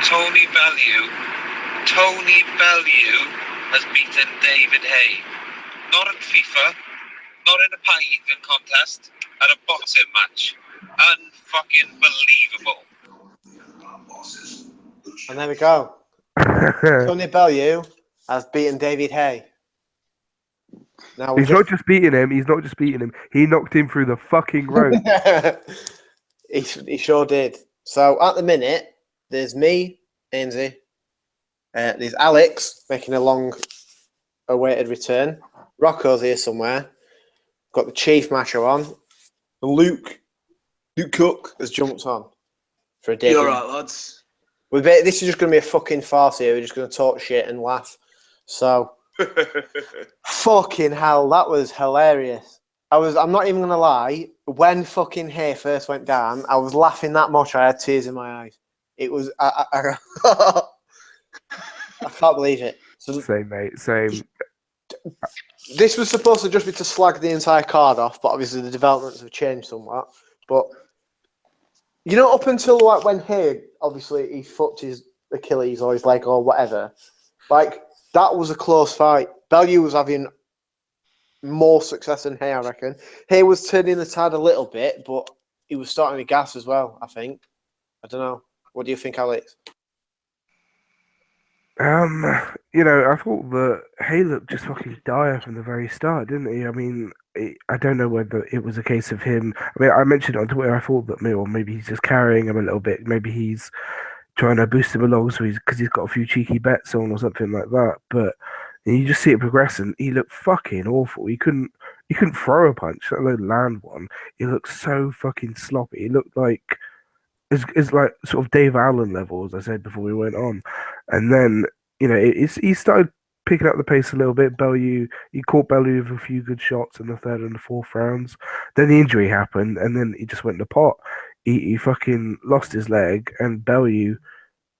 Tony Bellew has beaten David Hay. Not in FIFA, not in a pie eating contest, at a boxing match. Unfucking believable. And there we go. Tony Bellew has beaten David Hay. Now He's not just beating him. He knocked him through the fucking rope. He sure did. So at the minute, there's me, Ainsley. There's Alex making a long-awaited return. Rocco's here somewhere. Got the Chief Macho on. And Luke Cook has jumped on for a day. You're right, lads. This is just going to be a fucking farce here. We're just going to talk shit and laugh. So, fucking hell, that was hilarious. I'm not even going to lie. When fucking Hay first went down, I was laughing that much. I had tears in my eyes. It was... I can't believe it. So, Same, mate. Same. This was supposed to just be to slag the entire card off, but obviously the developments have changed somewhat. But, you know, up until like when Hay, obviously, he fucked his Achilles or his leg or whatever, like, that was a close fight. Bellew was having more success than Hay, I reckon. Hay was turning the tide a little bit, but he was starting to gas as well, I think. I don't know. What do you think, Alex? You know, I thought that Hay looked just fucking dire from the very start, didn't he? I mean, I don't know whether it was a case of him. I mean, I mentioned on Twitter, I thought that maybe he's just carrying him a little bit. Maybe he's trying to boost him along because he's got a few cheeky bets on or something like that. But you just see it progressing. He looked fucking awful. He couldn't throw a punch, let alone land one. He looked so fucking sloppy. He looked like it's like sort of Dave Allen level, as I said before we went on. And then, you know, he started picking up the pace a little bit. He caught Bellew with a few good shots in the third and the fourth rounds. Then the injury happened, and then he just went in the pot. He fucking lost his leg, and Bellew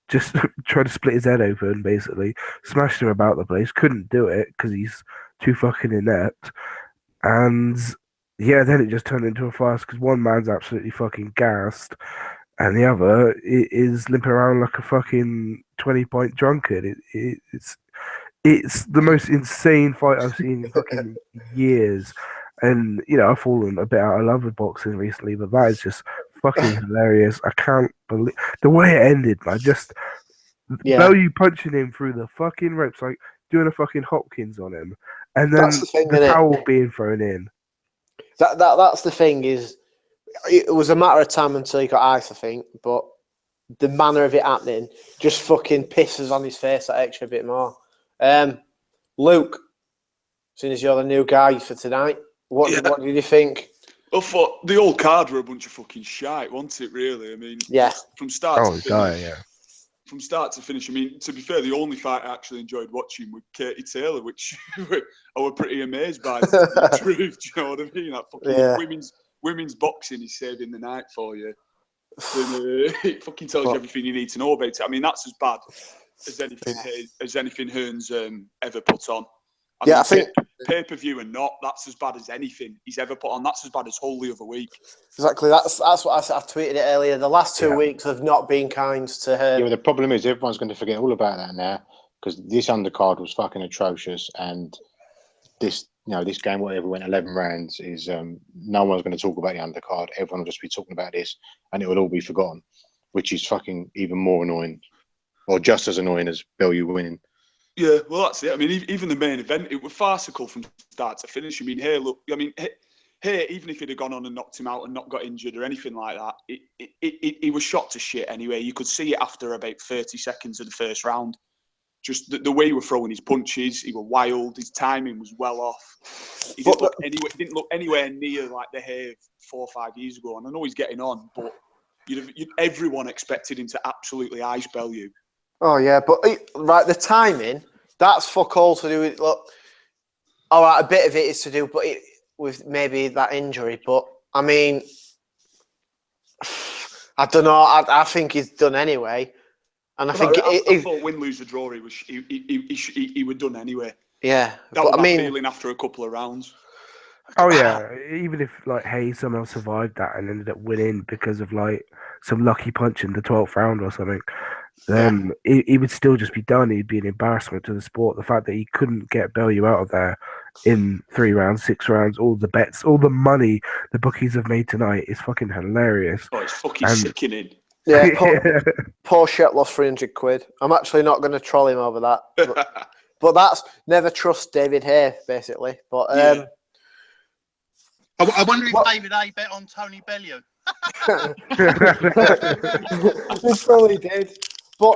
just tried to split his head open, basically. Smashed him about the place. Couldn't do it because he's too fucking inept. And, yeah, then it just turned into a farce because one man's absolutely fucking gassed, and the other is limping around like a fucking 20-point drunkard. It's the most insane fight I've seen in fucking years. And, you know, I've fallen a bit out of love with boxing recently, but that is just fucking hilarious. I can't believe the way it ended, man. Just Bellew punching him through the fucking ropes, like doing a fucking Hopkins on him. And then the towel being thrown in. That's the thing is, it was a matter of time until he got ice, I think, but the manner of it happening just fucking pisses on his face that extra bit more. Luke, seeing as you're the new guy for tonight, what did you think? I thought the old card were a bunch of fucking shite, wasn't it, really? I mean, from start to finish. From start to finish, I mean, to be fair, the only fight I actually enjoyed watching was Katie Taylor, which I was pretty amazed by, to tell you the truth. Do you know what I mean? That fucking women's boxing is saving the night for you. And, it fucking tells you everything you need to know about it. I mean, that's as bad as anything Hearn's ever put on. I think pay-per-view and not, that's as bad as anything he's ever put on. That's as bad as whole the other week. Exactly. That's what I said. I tweeted it earlier. The last 2 weeks have not been kind to her. Yeah, but the problem is everyone's going to forget all about that now because this undercard was fucking atrocious, and this game, whatever went 11 rounds, is no one's going to talk about the undercard. Everyone will just be talking about this, and it will all be forgotten, which is fucking even more annoying, or just as annoying as Bellew winning. Yeah, well, that's it. I mean, even the main event, it was farcical from start to finish. I mean, Hay, even if he'd have gone on and knocked him out and not got injured or anything like that, he was shot to shit anyway. You could see it after about 30 seconds of the first round. Just the way he was throwing his punches, he was wild. His timing was well off. He didn't look anywhere near like the Hay 4 or 5 years ago. And I know he's getting on, but everyone expected him to absolutely ice Bellew. Oh, yeah, but the timing, that's fuck all to do with, look, all right, a bit of it is to do with maybe that injury, but, I mean, I don't know, I think he's done anyway, and I thought win, lose, or draw, he was done anyway. Yeah. That was my feeling after a couple of rounds. Oh, yeah, even if, like, Hay somehow survived that and ended up winning because of, like, some lucky punch in the 12th round or something, then he would still just be done. He'd be an embarrassment to the sport. The fact that he couldn't get Bellew out of there in 3 rounds, 6 rounds, all the bets, all the money the bookies have made tonight is fucking hilarious. Oh, it's fucking sickening. Yeah, poor Shet lost 300 quid. I'm actually not going to troll him over that. But that's never trust David Hay, basically. But I wonder if David Hay bet on Tony Bellew. He probably did. But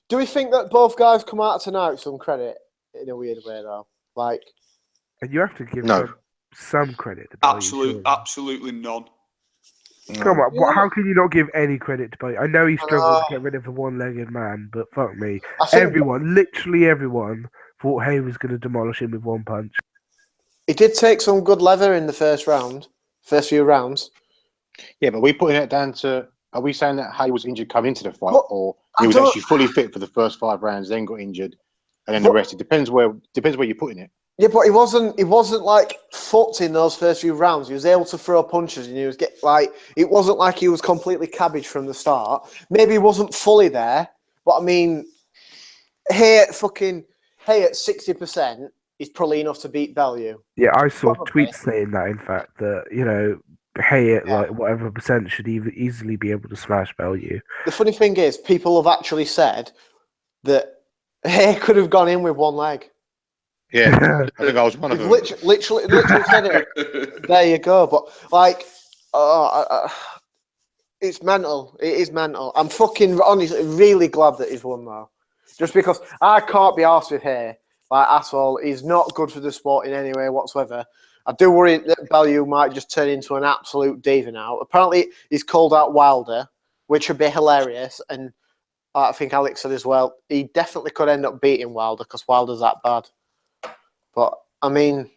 do we think that both guys come out tonight with some credit in a weird way, though? Like, and you have to give some credit to Bellew. Absolutely none. Come on, how can you not give any credit to Bellew? I know he struggled to get rid of the one-legged man, but fuck me. Literally everyone, thought Hay was going to demolish him with one punch. He did take some good leather in the first few rounds. Yeah, but we putting it down to, are we saying that Hay was injured coming into the fight, or he was actually fully fit for the first 5 rounds, then got injured, and then the rest? It depends where you're putting it. Yeah, but he wasn't like fucked in those first few rounds. He was able to throw punches, and he was it wasn't like he was completely cabbage from the start. Maybe he wasn't fully there, but I mean, Hay at 60% is probably enough to beat Bellew. Yeah, I saw tweets saying that, in fact, that Hay at like whatever percent should easily be able to smash Bellew. The funny thing is, people have actually said that Hay could have gone in with one leg. Yeah, I think I was one of them. Literally said it. There you go. But it's mental. It is mental. I'm fucking honestly really glad that he's won though, just because I can't be arsed with Hay at all. He's not good for the sport in any way whatsoever. I do worry that Bellew might just turn into an absolute diva now. Apparently, he's called out Wilder, which would be hilarious, and I think Alex said as well, he definitely could end up beating Wilder because Wilder's that bad. But, I mean...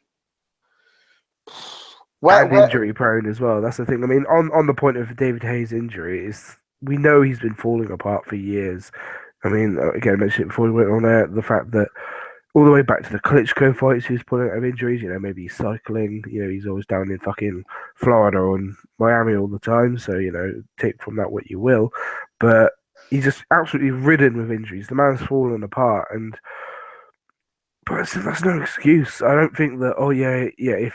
injury prone as well. That's the thing. I mean, on the point of David Hay's injury, we know he's been falling apart for years. I mean, again, I mentioned it before we went on air, the fact that all the way back to the Klitschko fights, he was pulling out of injuries. Maybe he's cycling. He's always down in fucking Florida or in Miami all the time. So, take from that what you will. But he's just absolutely ridden with injuries. The man's fallen apart, but that's no excuse. I don't think that. If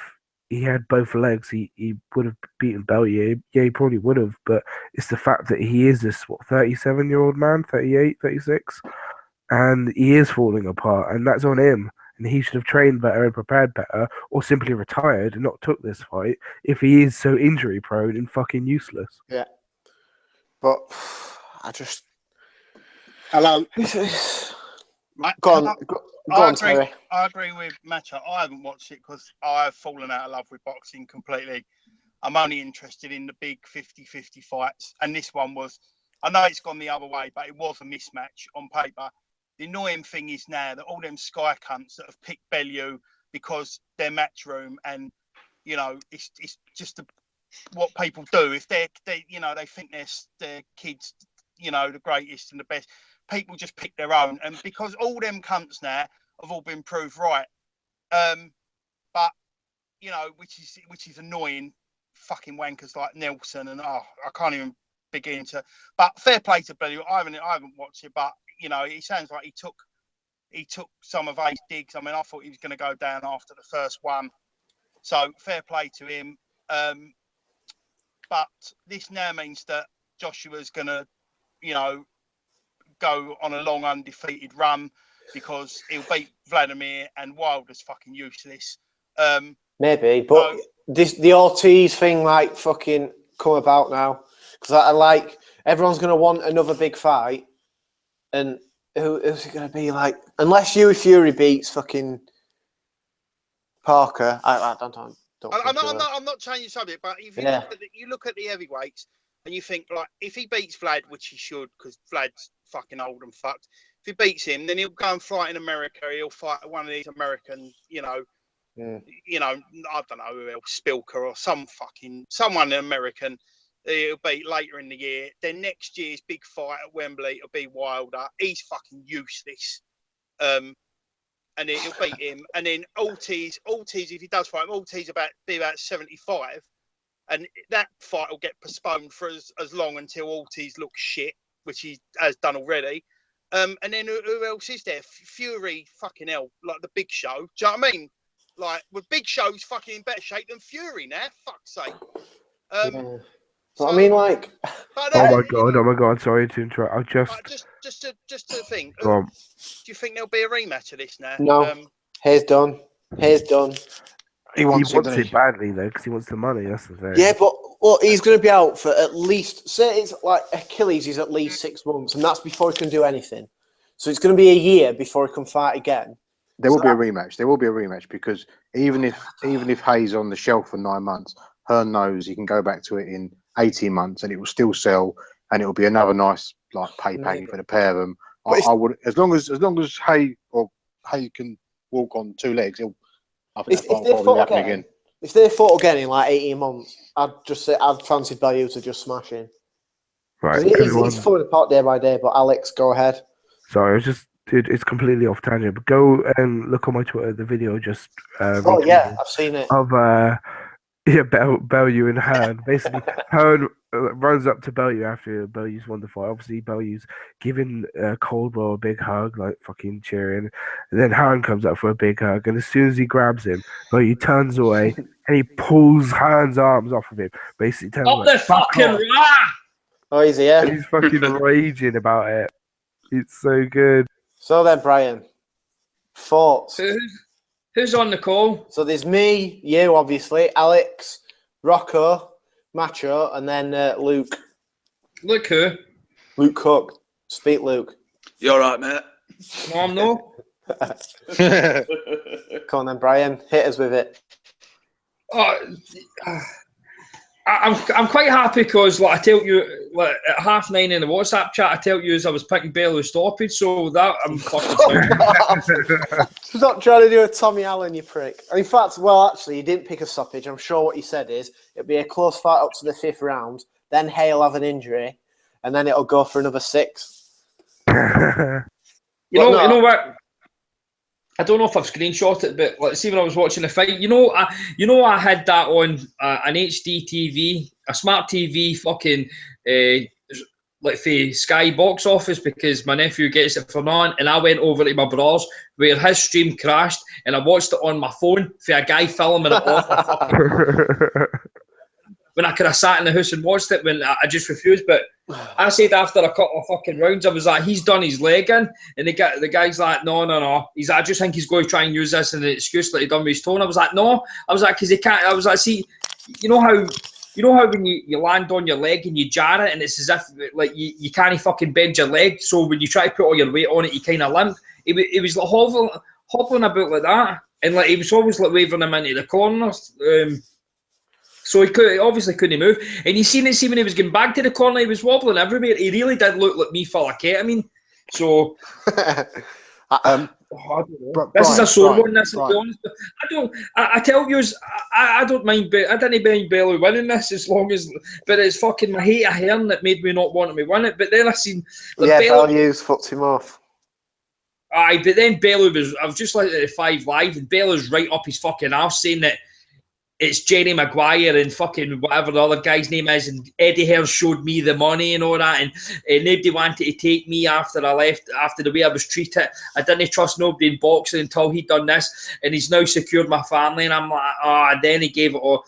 he had both legs, he would have beaten Bellew. Yeah, he probably would have. But it's the fact that he is this 37-year-old man, 38, 36, and he is falling apart, and that's on him. And he should have trained better and prepared better, or simply retired and not took this fight if he is so injury prone and fucking useless. Yeah, but I just hello. Go on, Terry. I agree with Matcha. I haven't watched it because I've fallen out of love with boxing completely. I'm only interested in the big 50-50 fights. And this one was, I know it's gone the other way, but it was a mismatch on paper. The annoying thing is now that all them Sky cunts that have picked Bellew because they're Matchroom and, it's just what people do. If they think their kids, the greatest and the best, people just pick their own, and because all them cunts now have all been proved right, but which is annoying, fucking wankers like Nelson, and I can't even begin to. But fair play to Bellew. I haven't watched it, but it sounds like he took some of Ace digs. I mean, I thought he was going to go down after the first one, so fair play to him. But this now means that Joshua's going to, go on a long undefeated run because he'll beat Vladimir, and Wilder's fucking useless. Maybe, but the Ortiz thing might fucking come about now because I like everyone's going to want another big fight, and who's it going to be like? Unless Fury beats fucking Parker, I don't. I'm not changing subject, but if you look at the heavyweights and you think like if he beats Vlad, which he should, because Vlad's fucking old and fucked. If he beats him, then he'll go and fight in America. He'll fight one of these American, I don't know who else, Spilker or someone American. It'll be later in the year. Then next year's big fight at Wembley will be Wilder. He's fucking useless. And he'll beat him. And then Ortiz, if he does fight him, Ortiz be about 75. And that fight will get postponed for as long until Ortiz looks shit. which he has done already. And then who else is there? Fury, fucking hell, like the Big Show. Do you know what I mean? Like, with Big Show's fucking in better shape than Fury now. Fuck's sake. Yeah. So, I mean, like, oh my god! Sorry to interrupt. I just to think. Go on. Do you think there'll be a rematch of this now? No. Hayes done. He wants it badly though, because he wants the money. That's the thing. Yeah, but well, he's going to be out for at least. Say it's like Achilles is at least 6 months, and that's before he can do anything. So it's going to be a year before he can fight again. There will be a rematch. There will be a rematch because even if Hayes on the shelf for 9 months, Hearn knows he can go back to it in 18 months, and it will still sell, and it will be another nice like pay packet for the pair of them. I would, as long as Hay can walk on 2 legs, I think that will probably happen again. If they fought again in like 18 months, I'd just say I'd fancy Bellew to just smash him. Right, he's falling apart day by day. But Alex, go ahead. Sorry, it's completely off tangent. But go and look on my Twitter. The video just. I've seen it. Of Bellew and Hearn. Basically, Hearn runs up to Bellew after Bellew's won the fight. Obviously, Bellew's giving Caldwell a big hug, like fucking cheering. And then Hearn comes up for a big hug, and as soon as he grabs him, Bellew turns away and he pulls Hearn's arms off of him. Basically, tells him, the fucking Oh, is he? Yeah. And he's fucking raging about it. It's so good. So then, Brian, thoughts? Who's on the call? So there's me, you, obviously, Alex, Rocco, Macho, and then Luke. Luke who? Luke Cook. Speak, Luke. You all right, mate? No, I'm not. Come on then, Brian. Hit us with it. I'm quite happy because, like I tell you, like at 9:30 in the WhatsApp chat, I tell you as I was picking Bellew's stoppage, so that I'm fucking. Stop trying to do a Tommy Allen, you prick. In fact, well, actually, he didn't pick a stoppage. I'm sure what he said is it'll be a close fight up to the 5th round. Then Hale have an injury, and then it'll go for another 6. You know what? I don't know if I've screenshot it, but let's see when I was watching the fight. I had that on an HD TV, a smart TV, fucking like for Sky box office because my nephew gets it for none, and I went over to my brother's where his stream crashed, and I watched it on my phone for a guy filming it off. When I could have sat in the house and watched it, when I just refused. But I said after a couple of fucking rounds, I was like, he's done his leg in. And the guy's like, no. He's like, I just think he's going to try and use this as an excuse that he done with his tone. I was like, no. I was like, because he can't. I was like, see, you know how when you land on your leg and you jar it and it's as if like you can't fucking bend your leg. So when you try to put all your weight on it, you kind of limp. It was like hobbling about like that. And like he was always like waving him into the corners. So he obviously couldn't move. And you seen it, when he was getting back to the corner, he was wobbling everywhere. He really did look like me full of ketamine. So, this is a sore one, this, to be honest. I tell you, I don't mind, I didn't mind Bellew winning this as long as, but it's fucking my hate of Hearn that made me not want him to win it. But then I seen... Like, Bellew's fucked him off. Aye, but then Bellew I was just like at 5 Live, and Bellew's right up his fucking arse saying that it's Jerry Maguire and fucking whatever the other guy's name is, and Eddie Hearn showed me the money and all that, and nobody wanted to take me after I left, after the way I was treated. I didn't trust nobody in boxing until he'd done this, and he's now secured my family, and I'm like, then he gave it all.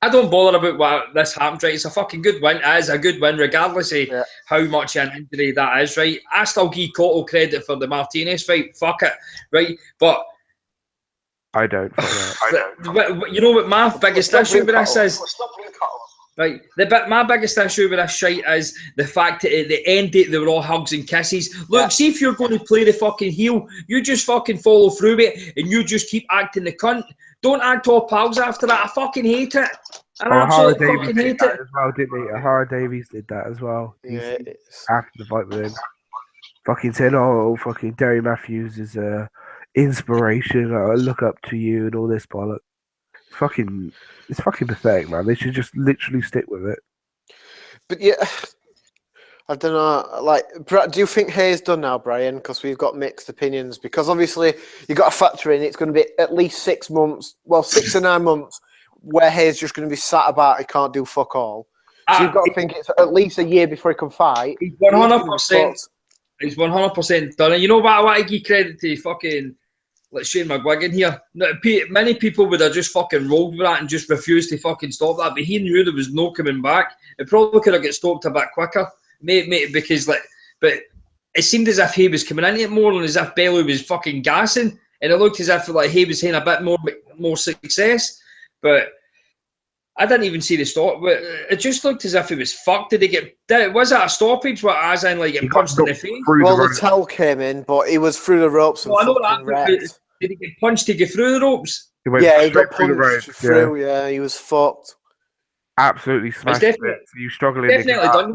I don't bother about what this happened, right? It's a fucking good win. It is a good win, regardless of how much an injury that is, right? I still give Cotto credit for the Martinez fight. Fuck it, right? But I don't. You know what my biggest issue with this is? Right, my biggest issue with this shite is the fact that at the end they were all hugs and kisses. Look, see if you're going to play the fucking heel, you just fucking follow through it and you just keep acting the cunt. Don't act all pals after that. I fucking hate it. I absolutely fucking hate it. As well, didn't he? Ahara Davies did that as well. Yeah, after the fight with him, fucking said, "Oh, fucking Derry Matthews is inspiration. I look up to you and all this bollocks." It's fucking pathetic, man. They should just literally stick with it. But yeah, I don't know. Like, do you think Hayes done now, Brian? Because we've got mixed opinions. Because obviously you got to factor in it's going to be at least 6 months. Well, 6 or 9 months where Hayes just going to be sat about. He can't do fuck all. So you've got to think it's at least a year before he can fight. He's 100%. He's 100% done it. You know what? I want to give credit to fucking like Shane McGuigan here. Many people would have just fucking rolled with that and just refused to fucking stop that, but he knew there was no coming back. It probably could have got stopped a bit quicker, mate, because but it seemed as if he was coming into it more and as if Bellew was fucking gassing, and it looked as if like he was having a bit more success, but I didn't even see the stop. It just looked as if he was fucked. Did he get? Was that a stoppage? What, as in like get punched in the face? Well, the towel came in, but he was through the ropes. Well, I know that. Did he get punched to get through the ropes? He got punched through. Yeah, he was fucked. Absolutely smashed it. You struggling? Definitely done.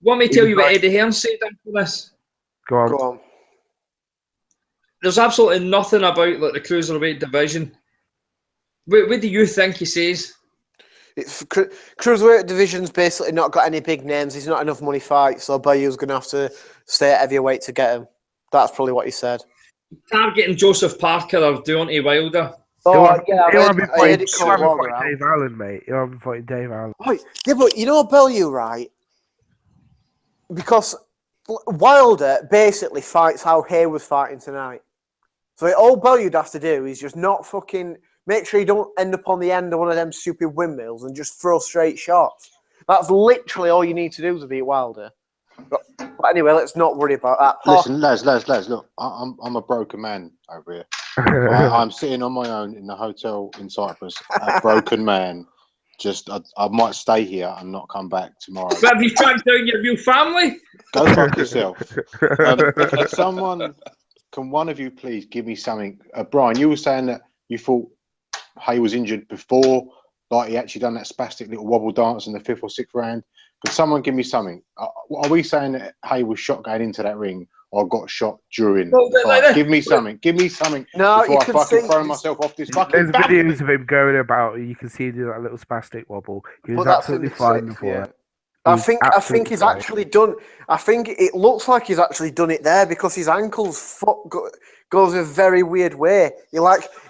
Want me to tell you what Eddie Hearn said for this? Go on. There's absolutely nothing about like the cruiserweight division. What do you think he says? It's cruiserweight division's basically not got any big names. He's not enough money fights, so Bellew's going to have to stay at heavyweight to get him. That's probably what he said. Targeting Joseph Parker or Deontay Wilder. Oh, yeah, he'll be fighting Dave Allen, mate. He'll be fighting Dave Allen. Oh, yeah, but you know Bellew, right? Because Wilder basically fights how Hay was fighting tonight. So all Bellew has to do is just not fucking... Make sure you don't end up on the end of one of them stupid windmills and just throw straight shots. That's literally all you need to do to beat Wilder. But anyway, let's not worry about that. Listen, Les, look, I'm a broken man over here. I'm sitting on my own in the hotel in Cyprus, a broken man. Just, I might stay here and not come back tomorrow. But have you tracked down your real family? Go fuck yourself. Can one of you please give me something? Brian, you were saying that you thought Hay was injured before, like he actually done that spastic little wobble dance in the 5th or 6th round. Could someone give me something? Are we saying that Hay was shot going into that ring or got shot during the fight? Give me something. No, before I fucking throw myself off this fucking... There's videos of him going about. You can see him do that little spastic wobble. He was absolutely fine before it. I think he's actually done. I think it looks like he's actually done it there because his ankle's foot goes a very weird way.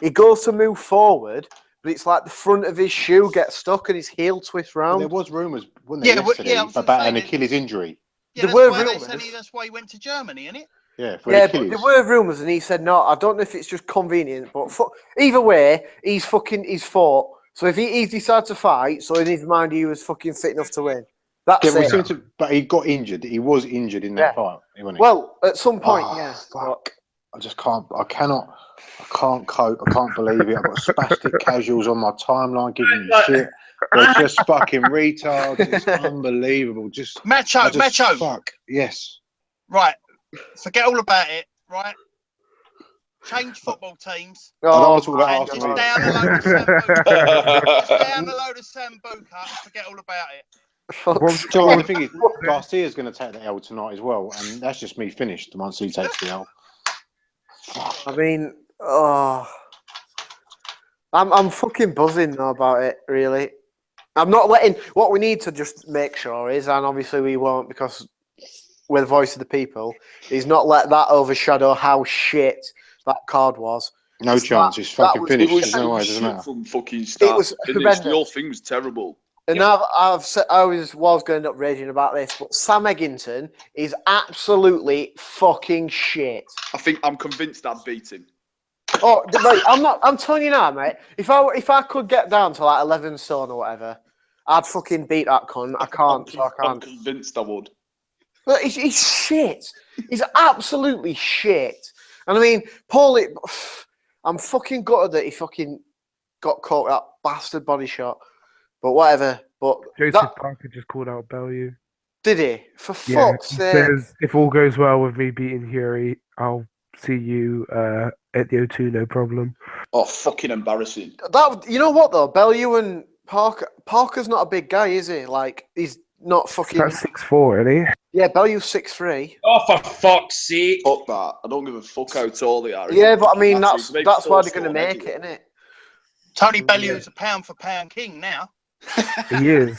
He goes to move forward, but it's like the front of his shoe gets stuck and his heel twists round. There was rumours, wasn't there, yesterday about an Achilles injury. Yeah, there were rumours. That's why he went to Germany, isn't it? Yeah, but there were rumours, and he said no. I don't know if it's just convenient, but either way, he's fought. So if he decides to fight, so in his mind he was fucking fit enough to win. That's it. But he got injured. He was injured in that fight. Well, at some point, Fuck. I just can't. I can't cope. I can't believe it. I've got spastic casuals on my timeline giving me shit. They're just fucking retards. It's unbelievable. Just Macho. Fuck. Yes. Right. Forget all about it. Right. Change football teams. I don't want to talk about Arsenal. Down the load of Sambuca and forget all about it. The thing is, Garcia's going to take the L tonight as well, and that's just me finished once he takes the L. I mean, I'm fucking buzzing now about it, really. I'm not letting... What we need to just make sure is, and obviously we won't because we're the voice of the people, is not let that overshadow how shit that card was. No chance. It's fucking finished. There's no way, doesn't matter. From fucking start to finish, the whole thing was terrible. And I was going to end up raging about this, but Sam Eggington is absolutely fucking shit. I'm convinced I'd beat him. Oh, right, I'm telling you now, mate. If I could get down to like 11 stone or whatever, I'd fucking beat that cunt. I can't. I'm convinced I would. But he's shit. He's absolutely shit. And I mean, Paulie, I'm fucking gutted that he fucking got caught with that bastard body shot. But whatever. But Joseph Parker just called out Bellew. Did he? For fuck's sake. Says, if all goes well with me beating Fury, I'll see you at the O2, no problem. Oh, fucking embarrassing. You know what, though? Bellew and Parker's not a big guy, is he? Like, he's not fucking... That's 6'4", isn't he? Yeah, Bellew's 6'3". Oh, for fuck's sake. Fuck that. I don't give a fuck how tall they are. Yeah, but I mean, that's why they're going to make it, isn't it? Tony Bellew's a pound-for-pound king now. He is.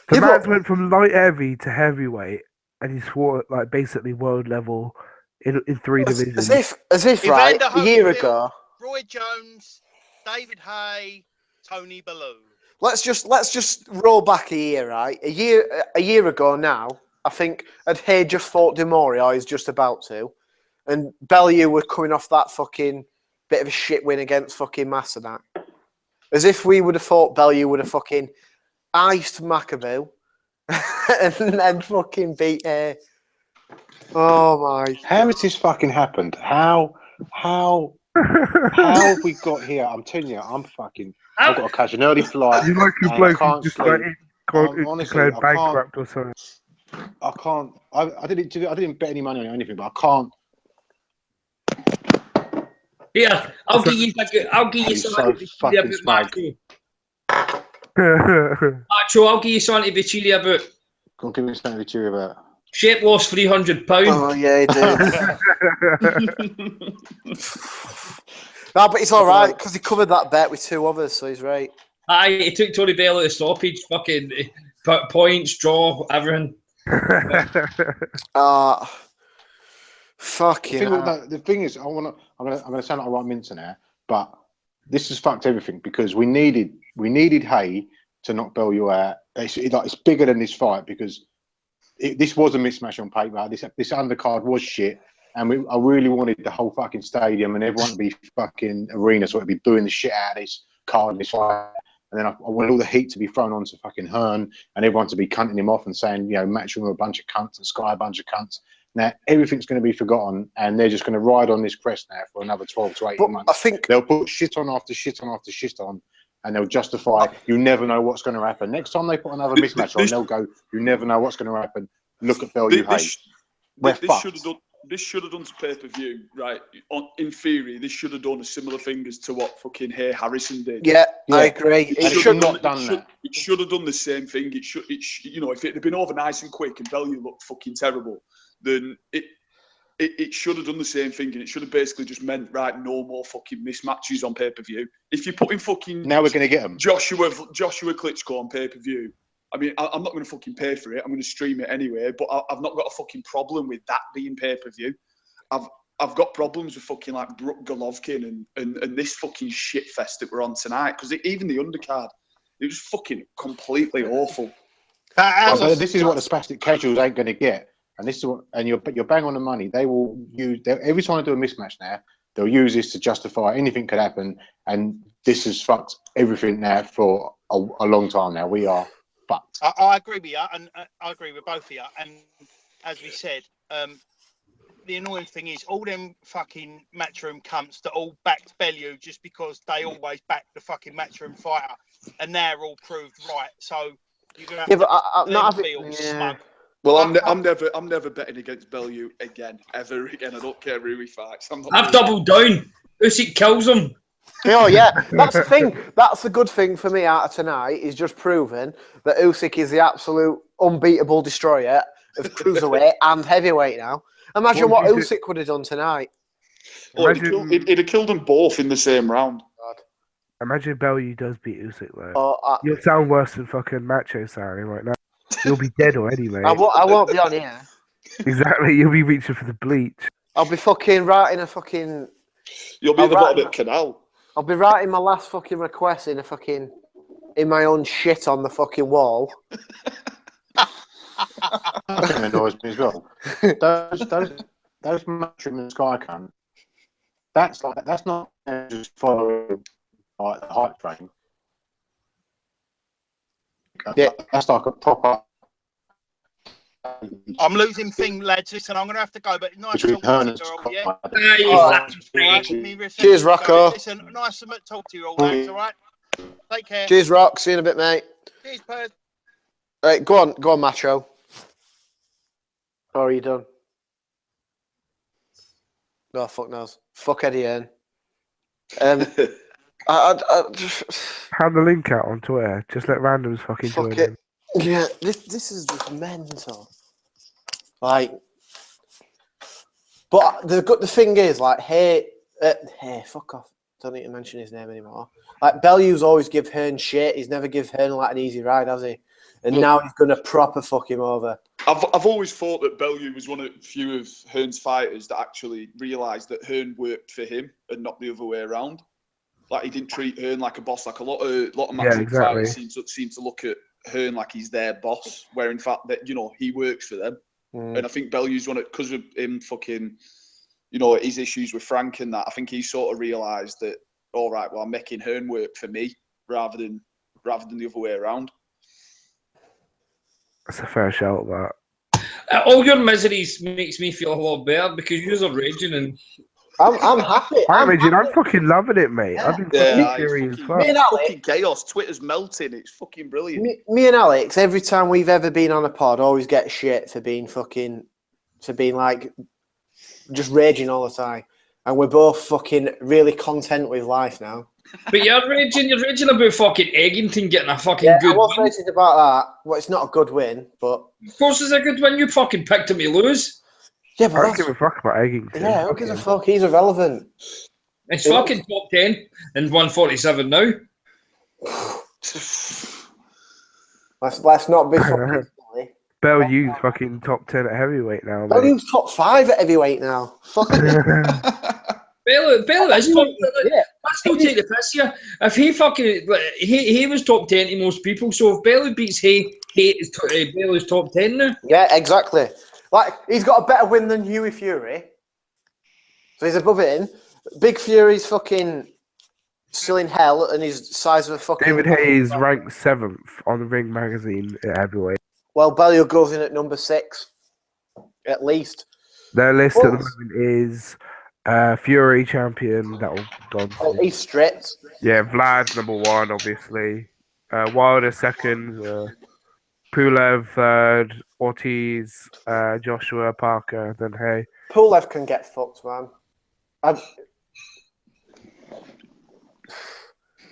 The man's went from light heavy to heavyweight, and he's fought like basically world level in 3 divisions. As if right, a year ago. Roy Jones, David Hay, Tony Bellew. let's just roll back a year, right? A year ago now, I think had Hay just fought Demori, or he's just about to, and Bellew were coming off that fucking bit of a shit win against fucking Massanak. As if we would have thought Bellew would have fucking iced McAville and then fucking beat Hay. Oh my! How has this fucking happened? How have we got here? I'm telling you, I've got to catch an early flight. You like a and bloke I can't who's just sleep. like declared bankrupt or something. I can't. I didn't bet any money on anything, but I can't. Here, I'll give you He's something. so fucking smug. Macho, I'll give you something to be cheery about. Go on, give me something to cheer about. Shape lost £300. Oh yeah, he did. No, but it's all right because he covered that bet with 2 others, so he's right. Aye, he took Tony Bell out of stoppage, fucking points, draw, everything. Fucking. The thing is, I'm gonna sound like a right mincer now, but this has fucked everything because we needed Hay to knock Bellew out. It's bigger than this fight because this was a mismatch on paper. This undercard was shit, and I really wanted the whole fucking stadium and everyone to be fucking arena, so it'd be booing the shit out of this card and this fight. And then I wanted all the heat to be thrown onto fucking Hearn and everyone to be cunting him off and saying, Matchroom are a bunch of cunts and Sky a bunch of cunts. Now everything's going to be forgotten, and they're just going to ride on this crest now for another 12 to 18 months. I think they'll put shit on after shit on after shit on, and they'll justify. You never know what's going to happen. Next time they put another mismatch on, they'll go. You never know what's going to happen. Look at Bellew Hay. This should have done to pay-per-view, right? In theory, this should have done a similar thing as to what fucking Hay Harrison did. Yeah, I agree. It should have not done that. It should have done the same thing. If it had been over nice and quick and Bellew looked fucking terrible, then it should have done the same thing, and it should have basically just meant, right, no more fucking mismatches on pay-per-view. If you're putting fucking now we're going to get them Joshua Klitschko on pay-per-view, I mean, I'm not going to fucking pay for it. I'm going to stream it anyway. But I've not got a fucking problem with that being pay-per-view. I've got problems with fucking like Brooke Golovkin and this fucking shit fest that we're on tonight. Because even the undercard, it was fucking completely awful. This is what the spastic casuals ain't going to get. And this is what, and you're bang on the money. They will use every time I do a mismatch now. They'll use this to justify anything could happen. And this has fucked everything now for a long time now. We are. But I agree with you, and I agree with both of you. And as we said, the annoying thing is all them fucking Matchroom cunts that all backed Bellew just because they always backed the fucking Matchroom fighter, and they're all proved right. So you're gonna have I'm not having smug. Well, I'm never betting against Bellew again, ever again. I don't care who he fights. I've doubled down. Usyk kills him. Oh yeah, that's the thing. That's a good thing for me out of tonight. Is just proving that Usyk is the absolute unbeatable destroyer of cruiserweight and heavyweight now. Imagine what Usyk would have done tonight. Oh, he'd have killed them both in the same round. Imagine Bellew does beat Usyk though. You'll sound worse than fucking Macho Sari right now. You'll be dead already, mate. I won't be on here. Exactly, you'll be reaching for the bleach. I'll be fucking writing a fucking. You'll be at the bottom of the canal. I'll be writing my last fucking request in my own shit on the fucking wall. That annoys me as well. Those Matchroom and Sky cunt. That's not just following like the hype train. Yeah. That's like a proper. I'm losing thing, lads. Listen, I'm going to have to go, but nice Between talking Hearn to and you all, yeah? Scott. Cheers, Rocco. Listen, nice to talk to you all, lads, all right? Take care. Cheers, Rock. See you in a bit, mate. Cheers, Pers. Right, go on, Macho. Or are you done? No, fuck knows. Fuck Eddie Hearn. I just... Have the link out on Twitter. Just let randoms fucking join in. Yeah, this is just mental. Like, but the thing is, like, hey, fuck off. Don't need to mention his name anymore. Like, Bellew's always give Hearn shit. He's never give Hearn like an easy ride, has he? And now he's gonna proper fuck him over. I've always thought that Bellew was one of the few of Hearn's fighters that actually realised that Hearn worked for him and not the other way around. like he didn't treat Hearn like a boss. Like a lot of matchroom fighters seem to look at Hearn like he's their boss, where in fact that he works for them. And I think Bellew's one because of him fucking, his issues with Frank and that. I think he sort of realised that, all right, well, I'm making Hearn work for me rather than the other way around. That's a fair shout, that. All your miseries makes me feel a lot better because you're raging and. I'm happy. I'm fucking loving it, mate. Yeah. I've been fucking curious. Me and Alex, fucking chaos. Twitter's melting. It's fucking brilliant. Me and Alex, every time we've ever been on a pod, always get shit for being like just raging all the time. And we're both fucking really content with life now. But you're raging about fucking Eggington getting a fucking good win. I was win. raging about that. Well, it's not a good win, but... Of course it's a good win. You fucking picked him to lose. Yeah, but I don't give a fuck about Eggington. Yeah, who gives a fuck? He's irrelevant. It's fucking top 10 and 147 now. Let's not be fucking silly. Bellew's fucking top 10 at heavyweight now. Bellew's top 5 at heavyweight now. Fucking Bellew is top. Let's not take the piss here. If he fucking he was top 10 to most people, so if Bellew beats Bellew's top 10 now. Yeah, exactly. Like he's got a better win than Hughie Fury, so he's above him. Big Fury's fucking still in hell, and he's the size of a fucking. David Hayes ranked 7th on the Ring magazine at heavyweight. Well, Bellew goes in at number 6, at least. Their list at the moment is Fury champion. That will gone. Oh, he's stripped. Yeah, Vlad number 1, obviously. Wilder 2nd. Pulev 3rd. Ortiz, Joshua, Parker, then Hay. Pulev can get fucked, man.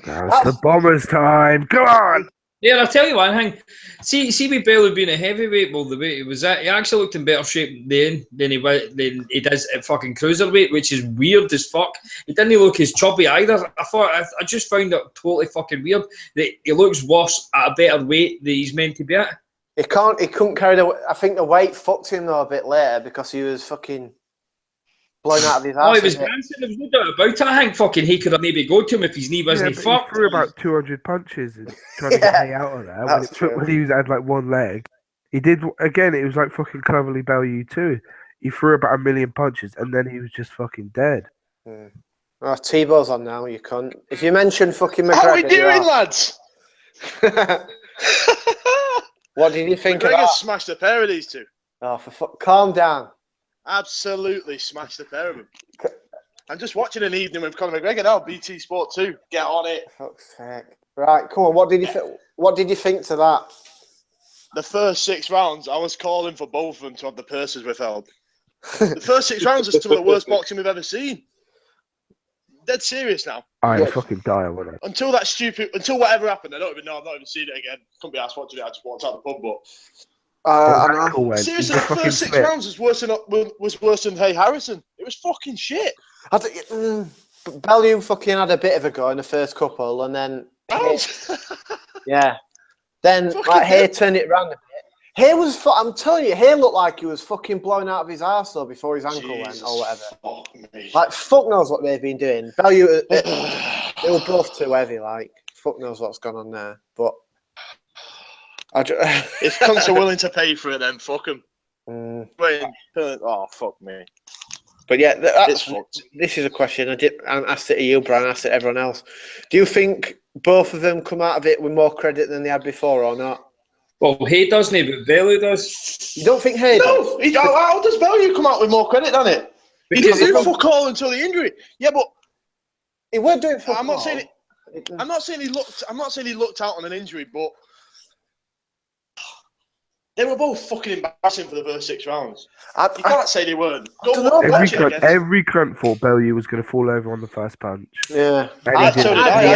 Now it's the Bombers' time. Go on! Yeah, I'll tell you one thing. See with Bellew being a heavyweight, well, the way he was at, he actually looked in better shape then than he does at fucking cruiserweight, which is weird as fuck. He didn't look as chubby either. I just found it totally fucking weird that he looks worse at a better weight than he's meant to be at. He couldn't carry the. I think the weight fucked him though a bit later because he was fucking blown out of his ass. Oh, he was dancing. There was no doubt about it. I think fucking he could have maybe go to him if his knee wasn't fucked. He threw about 200 punches and trying to get Hay out of there when he had like one leg. He did again. It was like fucking cleverly Bellew too. He threw about 1 million punches and then he was just fucking dead. Oh, Tebow's on now. You cunt. If you mention fucking McGregor, how are we doing, lads? What did you think of McGregor that? Smashed a pair of these two. Oh, calm down. Absolutely smashed a pair of them. I'm just watching an evening with Conor McGregor now. BT Sport 2. Get on it. Fuck's sake. Right, come on. What did you think to that? The first 6 rounds, I was calling for both of them to have the purses withheld. The first 6 rounds was some of the worst boxing we've ever seen. Dead serious now. I fucking die, wouldn't I? Until whatever happened, I don't even know. I've not even seen it again. Couldn't be asked watching it. I just walked out the pub, but seriously, the first 6 rounds was worse than Hay Harrison. It was fucking shit. Bellew fucking had a bit of a go in the first couple, and then then like Hay turned it around a bit. Hay was, I'm telling you, Hay looked like he was fucking blown out of his arse though before his ankle went or whatever. Like fuck knows what they've been doing. Bellew, they were both too heavy. Like fuck knows what's gone on there. But if cunts are willing to pay for it, then fuck them. Oh fuck me. But yeah, this is a question I asked it to you, Brian. I asked it to everyone else. Do you think both of them come out of it with more credit than they had before, or not? Well, Hay doesn't, but Bellew does. You don't think Hay does? No, how does Bellew come out with more credit than it? He didn't do fuck all until the injury. Yeah, but he weren't doing fuck all. I'm not saying he looked out on an injury, but they were both fucking embarrassing for the first 6 rounds. You can't say they weren't. Every cunt thought Bellew was going to fall over on the first punch. Yeah. I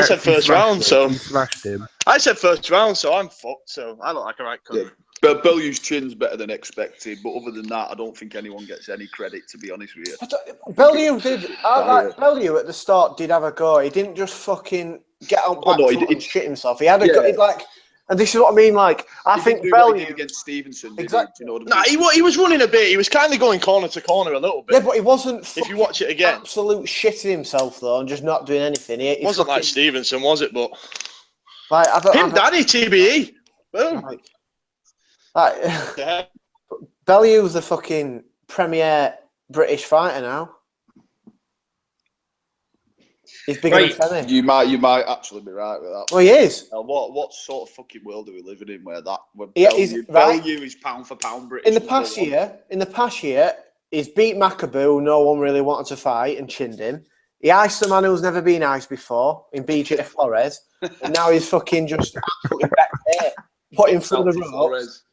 said first round, so he smashed him. I said first round, so I'm fucked. So I look like a right cunt. Yeah. But Bellew's chin's better than expected. But other than that, I don't think anyone gets any credit, to be honest with you. Bellew did. Bellew at the start did have a go. He didn't just fucking get on back foot and shit himself. He had a go. And this is what I mean. Like, I think Bellew against Stevenson. Exactly. He was running a bit. He was kind of going corner to corner a little bit. Yeah, but he wasn't. If you watch it again, absolute shitting himself though, and just not doing anything. He wasn't like Stevenson, was it? But like, Daddy TBE. Boom. Like, Bellew's the fucking premier British fighter now. He's bigger than Femi. You might actually be right with that. Well, he is. What sort of fucking world are we living in where Bellew is pound for pound British? In the past year, he's beat Macabu. No one really wanted to fight and chinned him. He iced a man who's never been iced before in BJ Flores, and now he's fucking just absolutely put him through the ropes.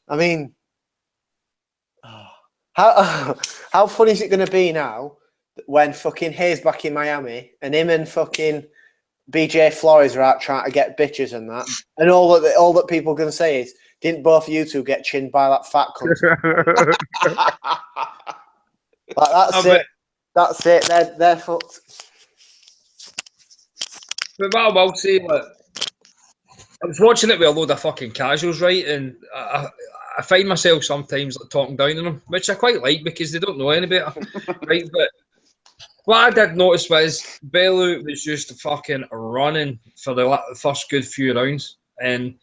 I mean, how funny is it going to be now when fucking Hayes back in Miami and him and fucking BJ Flores are out trying to get bitches and that, and all that people are going to say is, didn't both of you two get chinned by that fat cunt? Like, that's it. That's it. They're fucked. But what I will say, like, I was watching it with a load of fucking casuals, right? And I find myself sometimes like, talking down on them, which I quite like because they don't know any better, right? But what I did notice was Bellew was just fucking running for the first good few rounds, and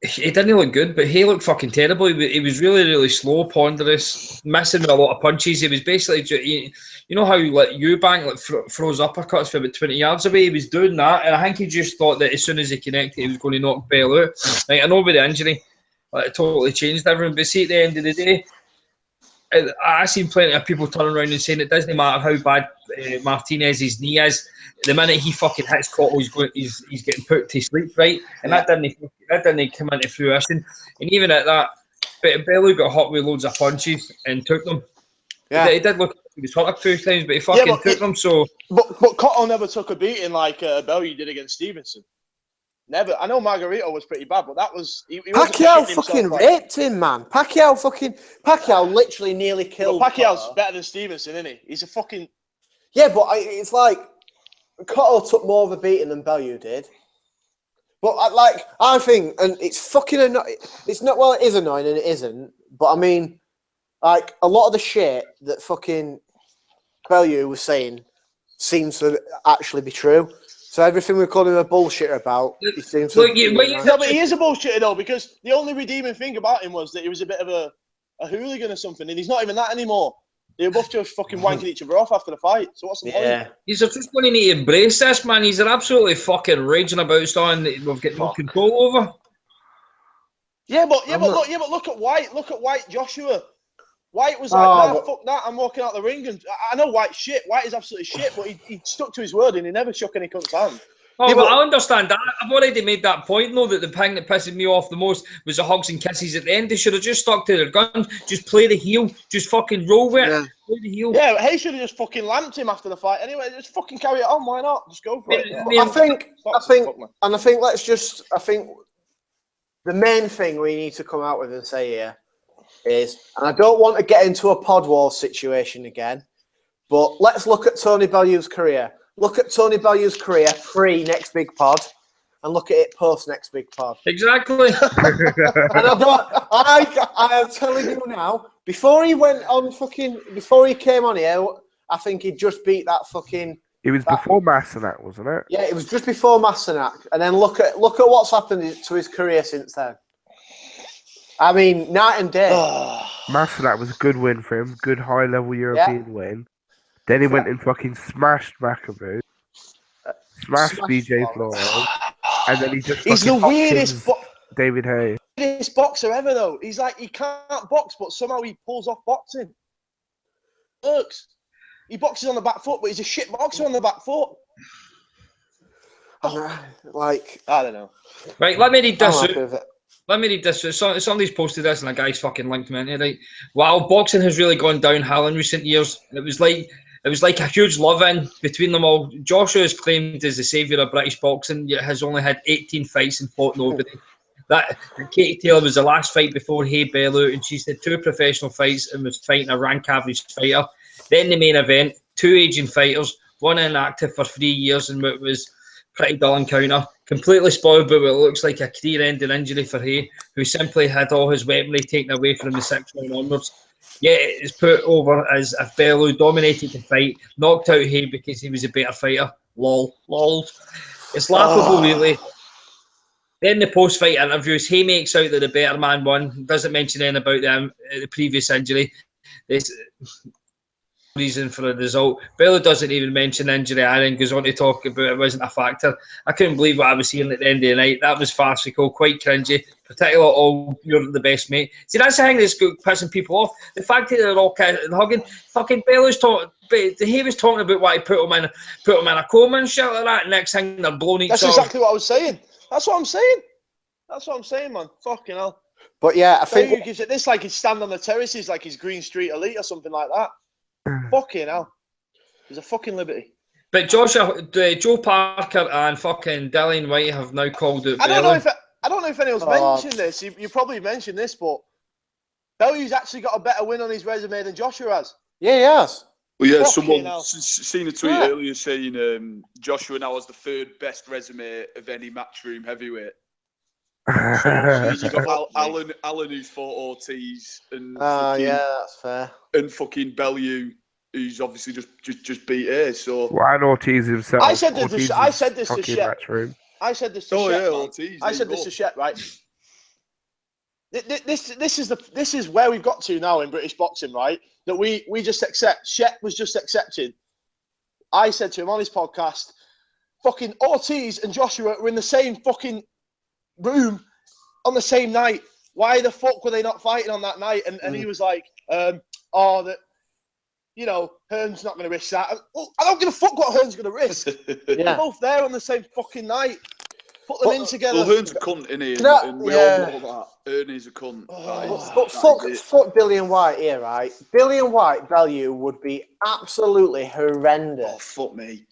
he didn't look good, but he looked fucking terrible. He was really, really slow, ponderous, missing a lot of punches. He was basically, you know how like Eubank like throws uppercuts from about 20 yards away. He was doing that, and I think he just thought that as soon as he connected, he was going to knock Bellew out. Like, I know with the injury, like, it totally changed everything. But see, at the end of the day, I seen plenty of people turning around and saying it doesn't matter how bad Martinez's knee is. The minute he fucking hits Cotto, he's getting put to sleep, right? And that didn't come into fruition. And even at that, Bellew got hot with loads of punches and took them. Yeah, he did look like he was hurt a few times, but he fucking took them. So, but Cotto never took a beating like Bellew did against Stevenson. Never. I know Margarito was pretty bad, but that was Pacquiao fucking raped him, man. Pacquiao literally nearly killed. Well, Pacquiao's better than Stevenson, isn't he? He's a fucking but it's like Cotto took more of a beating than Bellew did. But I think, and it's fucking annoying. It's not, well, it is annoying and it isn't. But I mean, like, a lot of the shit that fucking Bellew was saying seems to actually be true. So everything we're calling him a bullshitter about, he seems to... No, but he is a bullshitter, though, because the only redeeming thing about him was that he was a bit of a hooligan or something, and he's not even that anymore. They were both just fucking wanking each other off after the fight. So what's the point? He's just going to need to embrace this, man. He's absolutely fucking raging about something that we've got no control over. But look at White. Look at White Joshua. White was like, fuck that, I'm walking out the ring. And I know White's shit. White is absolutely shit, but he stuck to his word and he never shook any cunt's hand. But I understand that. I've already made that point, though, that the thing that pisses me off the most was the hugs and kisses at the end. They should have just stuck to their guns, just play the heel, just fucking roll with it. Play the heel. Yeah, but he should have just fucking lamped him after the fight. Anyway, just fucking carry it on. Why not? Just go for it. I think the main thing we need to come out with and say here is, and I don't want to get into a pod war situation again, but let's look at Tony Bellew's career. Look at Tony Bellew's career pre-next big pod, and look at it post-next big pod. Exactly. And I am telling you now, before he came on here, I think he just beat that fucking... It was before Massenac, wasn't it? Yeah, it was just before Massenac. And then look at what's happened to his career since then. I mean, night and day. Massenac was a good win for him. Good high-level European win. Then he went and fucking smashed Macabu. Smashed BJ Flores. And then he just He's the weirdest David Hay. Weirdest boxer ever, though. He's like, he can't box, but somehow he pulls off boxing. Works. He boxes on the back foot, but he's a shit boxer on the back foot. I don't know. Right, let me read this. Somebody's posted this and a guy's fucking linked me into it, right? Wow, boxing has really gone downhill in recent years. It was like a huge love-in between them all. Joshua is claimed as the saviour of British boxing, yet has only had 18 fights and fought nobody. Katie Taylor was the last fight before Bellew, and she's had 2 professional fights and was fighting a rank average fighter. Then the main event, 2 aging fighters, one inactive for 3 years, and it was Pretty dull encounter. Completely spoiled by what looks like a career-ending injury for Hay, who simply had all his weaponry taken away from the 6th round onwards. Yet it is put over as if Bellew dominated the fight, knocked out Hay because he was a better fighter. Lol. It's laughable, really. Then the post-fight interviews, Hay makes out that the better man won. Doesn't mention anything about the previous injury. This reason for the result. Bellew doesn't even mention injury. Aaron goes on to talk about it wasn't a factor. I couldn't believe what I was hearing at the end of the night. That was farcical, quite cringy. Particularly, oh, you're the best mate. See, that's the thing that's pissing people off. The fact that they're all hugging. Fucking Bellew's talking. He was talking about why he put him in a coma and shit like that. Next thing they're blowing each other. That's exactly what I was saying. That's what I'm saying, man. Fucking hell. But yeah, I think gives it this like he's stand on the terraces like he's Green Street Elite or something like that. Fucking hell. He's a fucking liberty. But Joe Parker and fucking Dillian White have now called it. I don't know if anyone's mentioned this. You probably mentioned this, but Bellew's actually got a better win on his resume than Joshua has. Yeah, he has. Well, yeah, someone seen a tweet earlier saying Joshua now has the 3rd best resume of any matchroom heavyweight. You've got Alan who's fought Ortiz and yeah, that's fair. And fucking Bellew, who's obviously just beat Hay. So Ryan Ortiz himself. I said this to Shite. I said this to Shite. Ortiz. I said this to Shite, right? This is where we've got to now in British boxing, right? That we just accept. Shite was just accepted. I said to him on his podcast, fucking Ortiz and Joshua were in the same fucking room on the same night. Why the fuck were they not fighting on that night? And he was like, that, you know, Hearn's not going to risk that. I don't give a fuck what Hearn's going to risk. They're both there on the same fucking night. Put them in together. Well, Hearn's a cunt, isn't he? And we all know that. Hearn's a cunt. But fuck Dillian White here, right? Dillian White value would be absolutely horrendous. Oh, fuck me.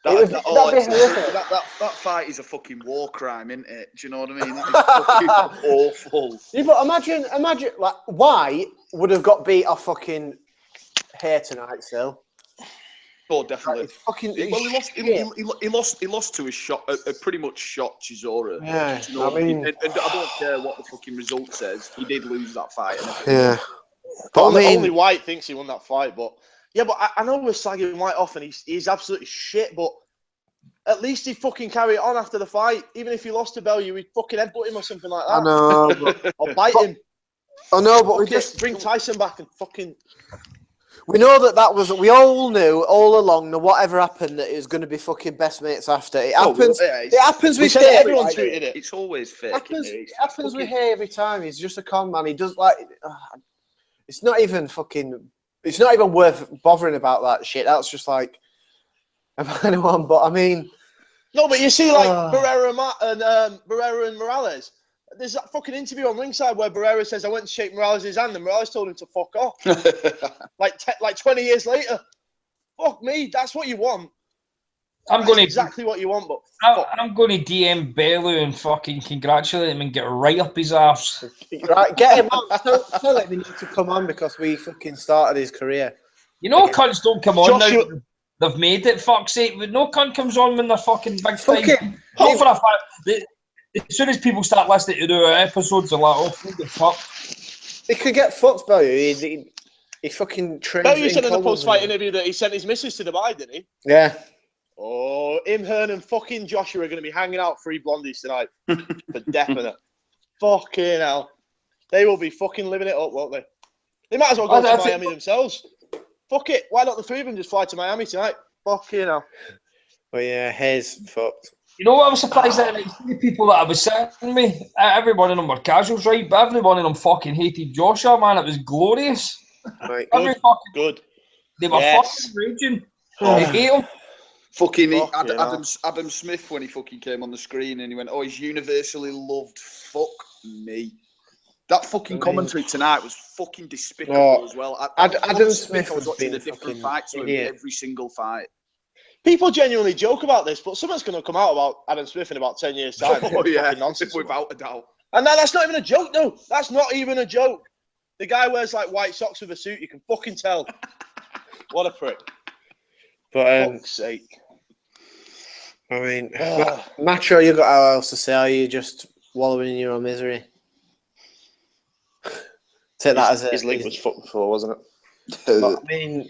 That fight is a fucking war crime, isn't it? Do you know what I mean? That is fucking awful. Yeah, but imagine, like, White would have got beat off fucking Hay tonight still. Oh, definitely. He lost to a shot, a pretty much shot Chisora. Yeah, you know, and I don't care what the fucking result says. He did lose that fight. Yeah. But only White thinks he won that fight, but yeah, but I know we're slagging White off and he's absolutely shit, but at least he'd fucking carry it on after the fight. Even if he lost to Bellew, we'd fucking headbutt him or something like that. I know. Or bite him. I know, but we just bring Tyson back and fucking... We know that was... We all knew all along that whatever happened, that it was going to be fucking best mates after. It happens. It happens with Hay. Everyone tweeted it. It's always fake. It happens with Hay every time. He's just a con man. He does like... It's not even fucking... It's not even worth bothering about that shit. That's just like... anyone, but I mean... No, but you see, like, Barrera and Morales... There's that fucking interview on ringside where Barrera says, I went to shake Morales' hand and Morales told him to fuck off. like 20 years later. Fuck me, that's what you want. Exactly what you want, but I'm going to DM Bellew and fucking congratulate him and get right up his arse. Right, get him on. Tell him he needs to come on because we fucking started his career. You know, cunts don't come on now. They've made it, fuck's sake. But no cunt comes on when they're fucking big time. Not for a fact. As soon as people start listening to our episodes, they're like, oh, fuck. He could get fucked, Bellew. He fucking trained. Bellew said in the post-fight interview that he sent his missus to Dubai, didn't he? Yeah. Oh, him, Hearn, and fucking Joshua are going to be hanging out free blondies tonight. For definite. Fucking hell. They will be fucking living it up, won't they? They might as well go to Miami themselves. Fuck it. Why not the three of them just fly to Miami tonight? Fucking hell. But yeah, Hay's fucked. You know what I was surprised at? The people that I was sitting with, every one of them were casuals, right? But every one of them fucking hated Joshua, man. It was glorious. Right. Good. They were fucking raging. They hate him. Fucking Adam Smith, when he fucking came on the screen and he went, oh, he's universally loved. Fuck me. That fucking commentary tonight was fucking despicable as well. Adam Smith was watching a different fight to him every single fight. People genuinely joke about this, but something's going to come out about Adam Smith in about 10 years' time. Oh, yeah, nonsense, without a doubt. And that's not even a joke, no. That's not even a joke. The guy wears, like, white socks with a suit. You can fucking tell. What a prick. But, fuck's sake. I mean, Macho, you got how else to say? Are you just wallowing in your own misery? Take that as his link was fucked before, wasn't it? But, I mean,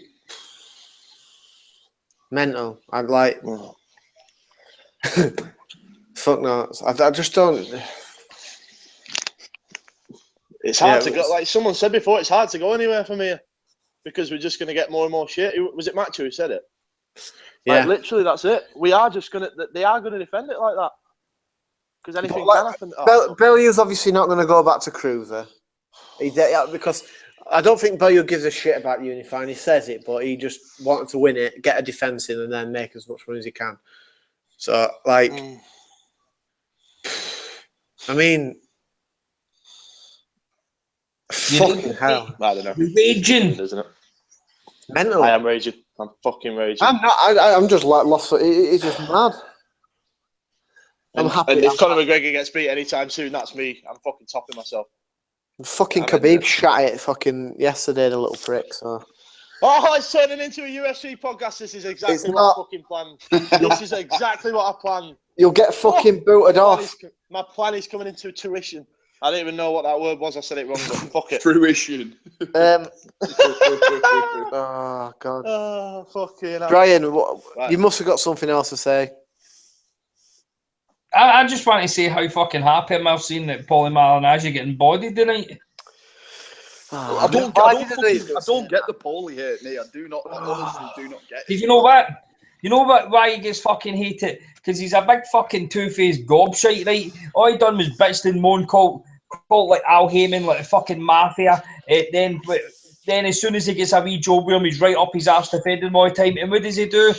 mental. I'd like. Fuck no. I just don't. It's hard to go. Like someone said before, it's hard to go anywhere from here because we're just going to get more and more shit. Was it Macho who said it? Yeah. Like, literally, that's it. We are just going to. They are going to defend it like that because anything can happen. Bellew's obviously not going to go back to Cruiser. Because I don't think Bellew gives a shit about unifying. He says it, but he just wanted to win it, get a defence in, and then make as much money as he can. So, like, I mean, fucking hell. I don't know. Raging, isn't it? Mental. I am raging. I'm fucking raging. I'm not. I'm just like lost. It's just mad. I'm happy. And if Conor McGregor gets beat anytime soon, that's me. I'm fucking topping myself. Fucking Khabib shot it fucking yesterday, the little prick. So. Oh, it's turning into a UFC podcast. This is exactly what I fucking planned. This is exactly what I planned. You'll get fucking booted off. My plan is coming into tuition. I don't even know what that word was. I said it wrong, but fuck it. Fruition. Oh, God. Oh, fucking hell. Brian, you must have got something else to say. I just want to say how fucking happy I'm seeing that Paulie Malignaggi getting bodied tonight. I don't get the Paulie hate, mate. I honestly do not get it. You know what? You know what? Why he gets fucking hated? Because he's a big fucking two-faced gobshite, right? All he done was bitched and moan, called like Al Heyman, like a fucking mafia. Then as soon as he gets a wee job with him, he's right up his arse defending him all the time. And what does he do?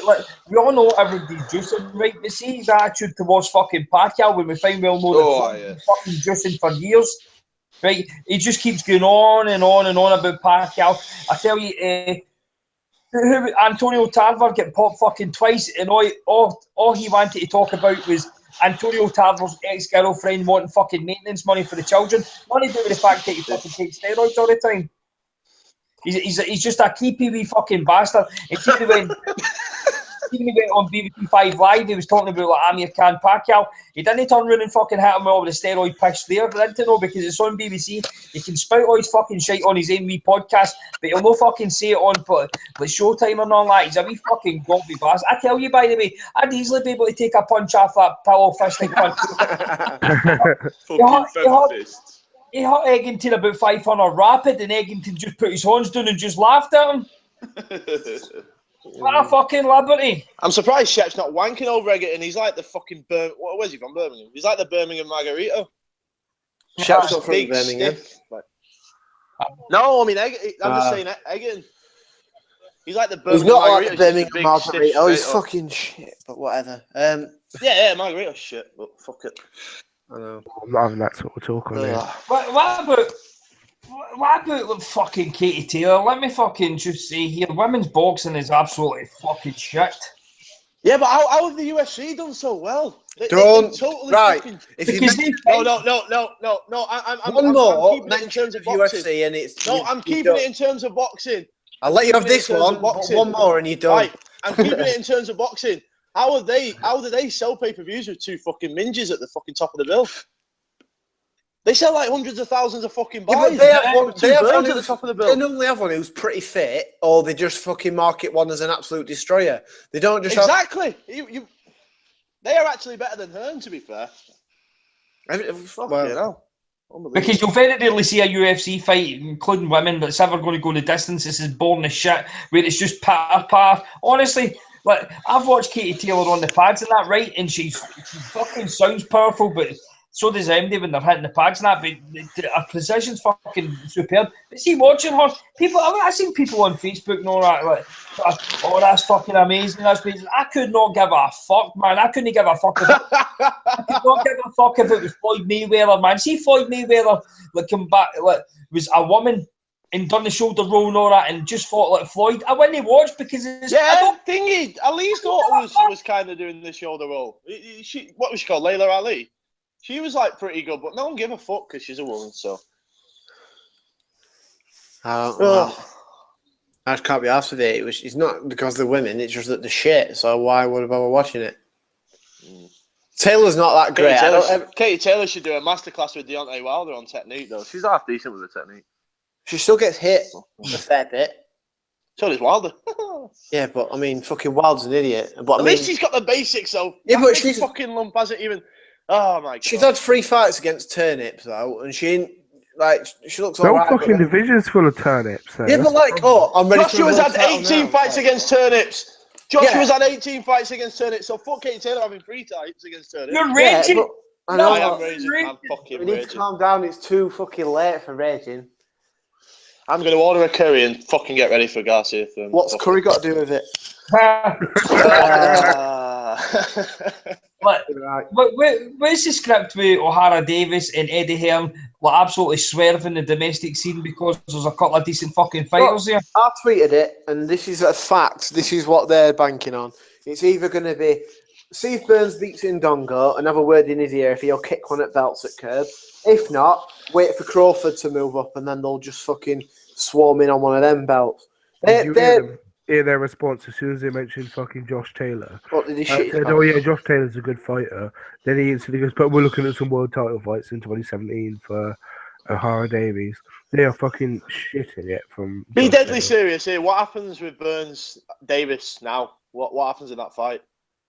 Like, we all know everybody's juicing, right? But see his attitude towards fucking Pacquiao when we find well know that fucking juicing for years. Right? He just keeps going on and on and on about Pacquiao. I tell you, Antonio Tarver get popped fucking twice, and all he wanted to talk about was Antonio Tarver's ex-girlfriend wanting fucking maintenance money for the children. Nothing to do with the fact that he fucking takes steroids all the time. He's just a PPV fucking bastard. And see when he went on BBC 5 Live, he was talking about like Amir Khan Pacquiao. He didn't turn around and fucking hit him with all the steroid piss there. But I didn't know because it's on BBC. He can spout all his fucking shit on his own wee podcast, but he'll no fucking say it on like Showtime or none like. He's a wee fucking gobby bastard. I tell you, by the way, I'd easily be able to take a punch off that pillow fisting punch. Fucking fist. He hit Eggington about 500 rapid, and Eggington just put his horns down and just laughed at him. What a fucking liberty. I'm surprised Shep's not wanking over Eggington. He's like the fucking where's he from? Birmingham. He's like the Birmingham Margarito. Shep's not from Birmingham. No, I mean, I'm just saying Eggington. He's like the Birmingham. He's not Margarito. like the Birmingham Margarito. He's fucking shit, but whatever. Yeah, Margarito's shit, but fuck it. I know. I'm not having that sort of talk on there. What about fucking Katie Taylor? Let me fucking just say here, women's boxing is absolutely fucking shit. Yeah, but how have the UFC done so well? They totally right. Fucking... If you No. I'm keeping it in terms of boxing. UFC and it's I'm keeping it in terms of boxing. I'll let you have this one, but one more and you're done. Right, I'm keeping it in terms of boxing. How do they sell pay-per-views with two fucking minges at the fucking top of the bill? They sell like hundreds of thousands of fucking buys. Yeah, they have one at the top of the bill. They normally have one who's pretty fit, or they just fucking market one as an absolute destroyer. They don't just exactly. They are actually better than Hearn, to be fair. Because you'll very rarely see a UFC fight, including women, that's ever going to go the distance. This is boring as shit, where it's just path. Honestly, like I've watched Katie Taylor on the pads and that, right, and she fucking sounds powerful, but so does MD when they're hitting the pads and that. But her precision's fucking superb. But see, watching her, I've seen people on Facebook and all that, like, oh, that's fucking amazing. That's amazing. I could not give a fuck, man. I couldn't give a fuck. I could not give a fuck if it was Floyd Mayweather, man. See, Floyd Mayweather come back, was a woman and done the shoulder roll and all that, and just fought like Floyd. I wouldn't watch because it's Ali's daughter was kind of doing the shoulder roll. What was she called? Layla Ali. She was like pretty good, but no one gave a fuck because she's a woman. So I just can't be asked with it. It's not because they're women. It's just that they're shit. So why would I bother watching it? Taylor's not that great. Katie Taylor should do a masterclass with Deontay Wilder on technique, though. She's half decent with the technique. She still gets hit a fair bit. So does Wilder. Yeah, but I mean, fucking Wilder's an idiot. But At least she's got the basics, though. Yeah, but she's fucking lump hasn't even. Oh my god. She's had 3 fights against turnips though, and she looks no alright. Fucking division's full of turnips. So yeah, but I'm ready. Joshua's had 18 fights against turnips. Joshua's had 18 fights against turnips, so fuck Katie Taylor having 3 fights against turnips. You're raging. I know. I am raging. I'm fucking raging. We need to calm down. It's too fucking late for raging. I'm going to order a curry and fucking get ready for Garcia. What's curry got to do with it? Where's the script with O'Hara Davis and Eddie Hearn absolutely swerving the domestic scene because there's a couple of decent fucking fighters there? I tweeted it, and this is a fact. This is what they're banking on. It's either going to be see if Burns beats Indongo and have a word in his ear if he'll kick one at belts at curb. If not, wait for Crawford to move up, and then they'll just fucking swarm in on one of them belts. Hear their response as soon as they mentioned fucking Josh Taylor. What did he shit? Said, oh yeah, Josh Taylor's a good fighter. Then he instantly goes, but we're looking at some world title fights in 2017 for O'Hara Davies. They are fucking shitting it from. Be Josh deadly Taylor. serious here. What happens with Burns Davis now? What happens in that fight?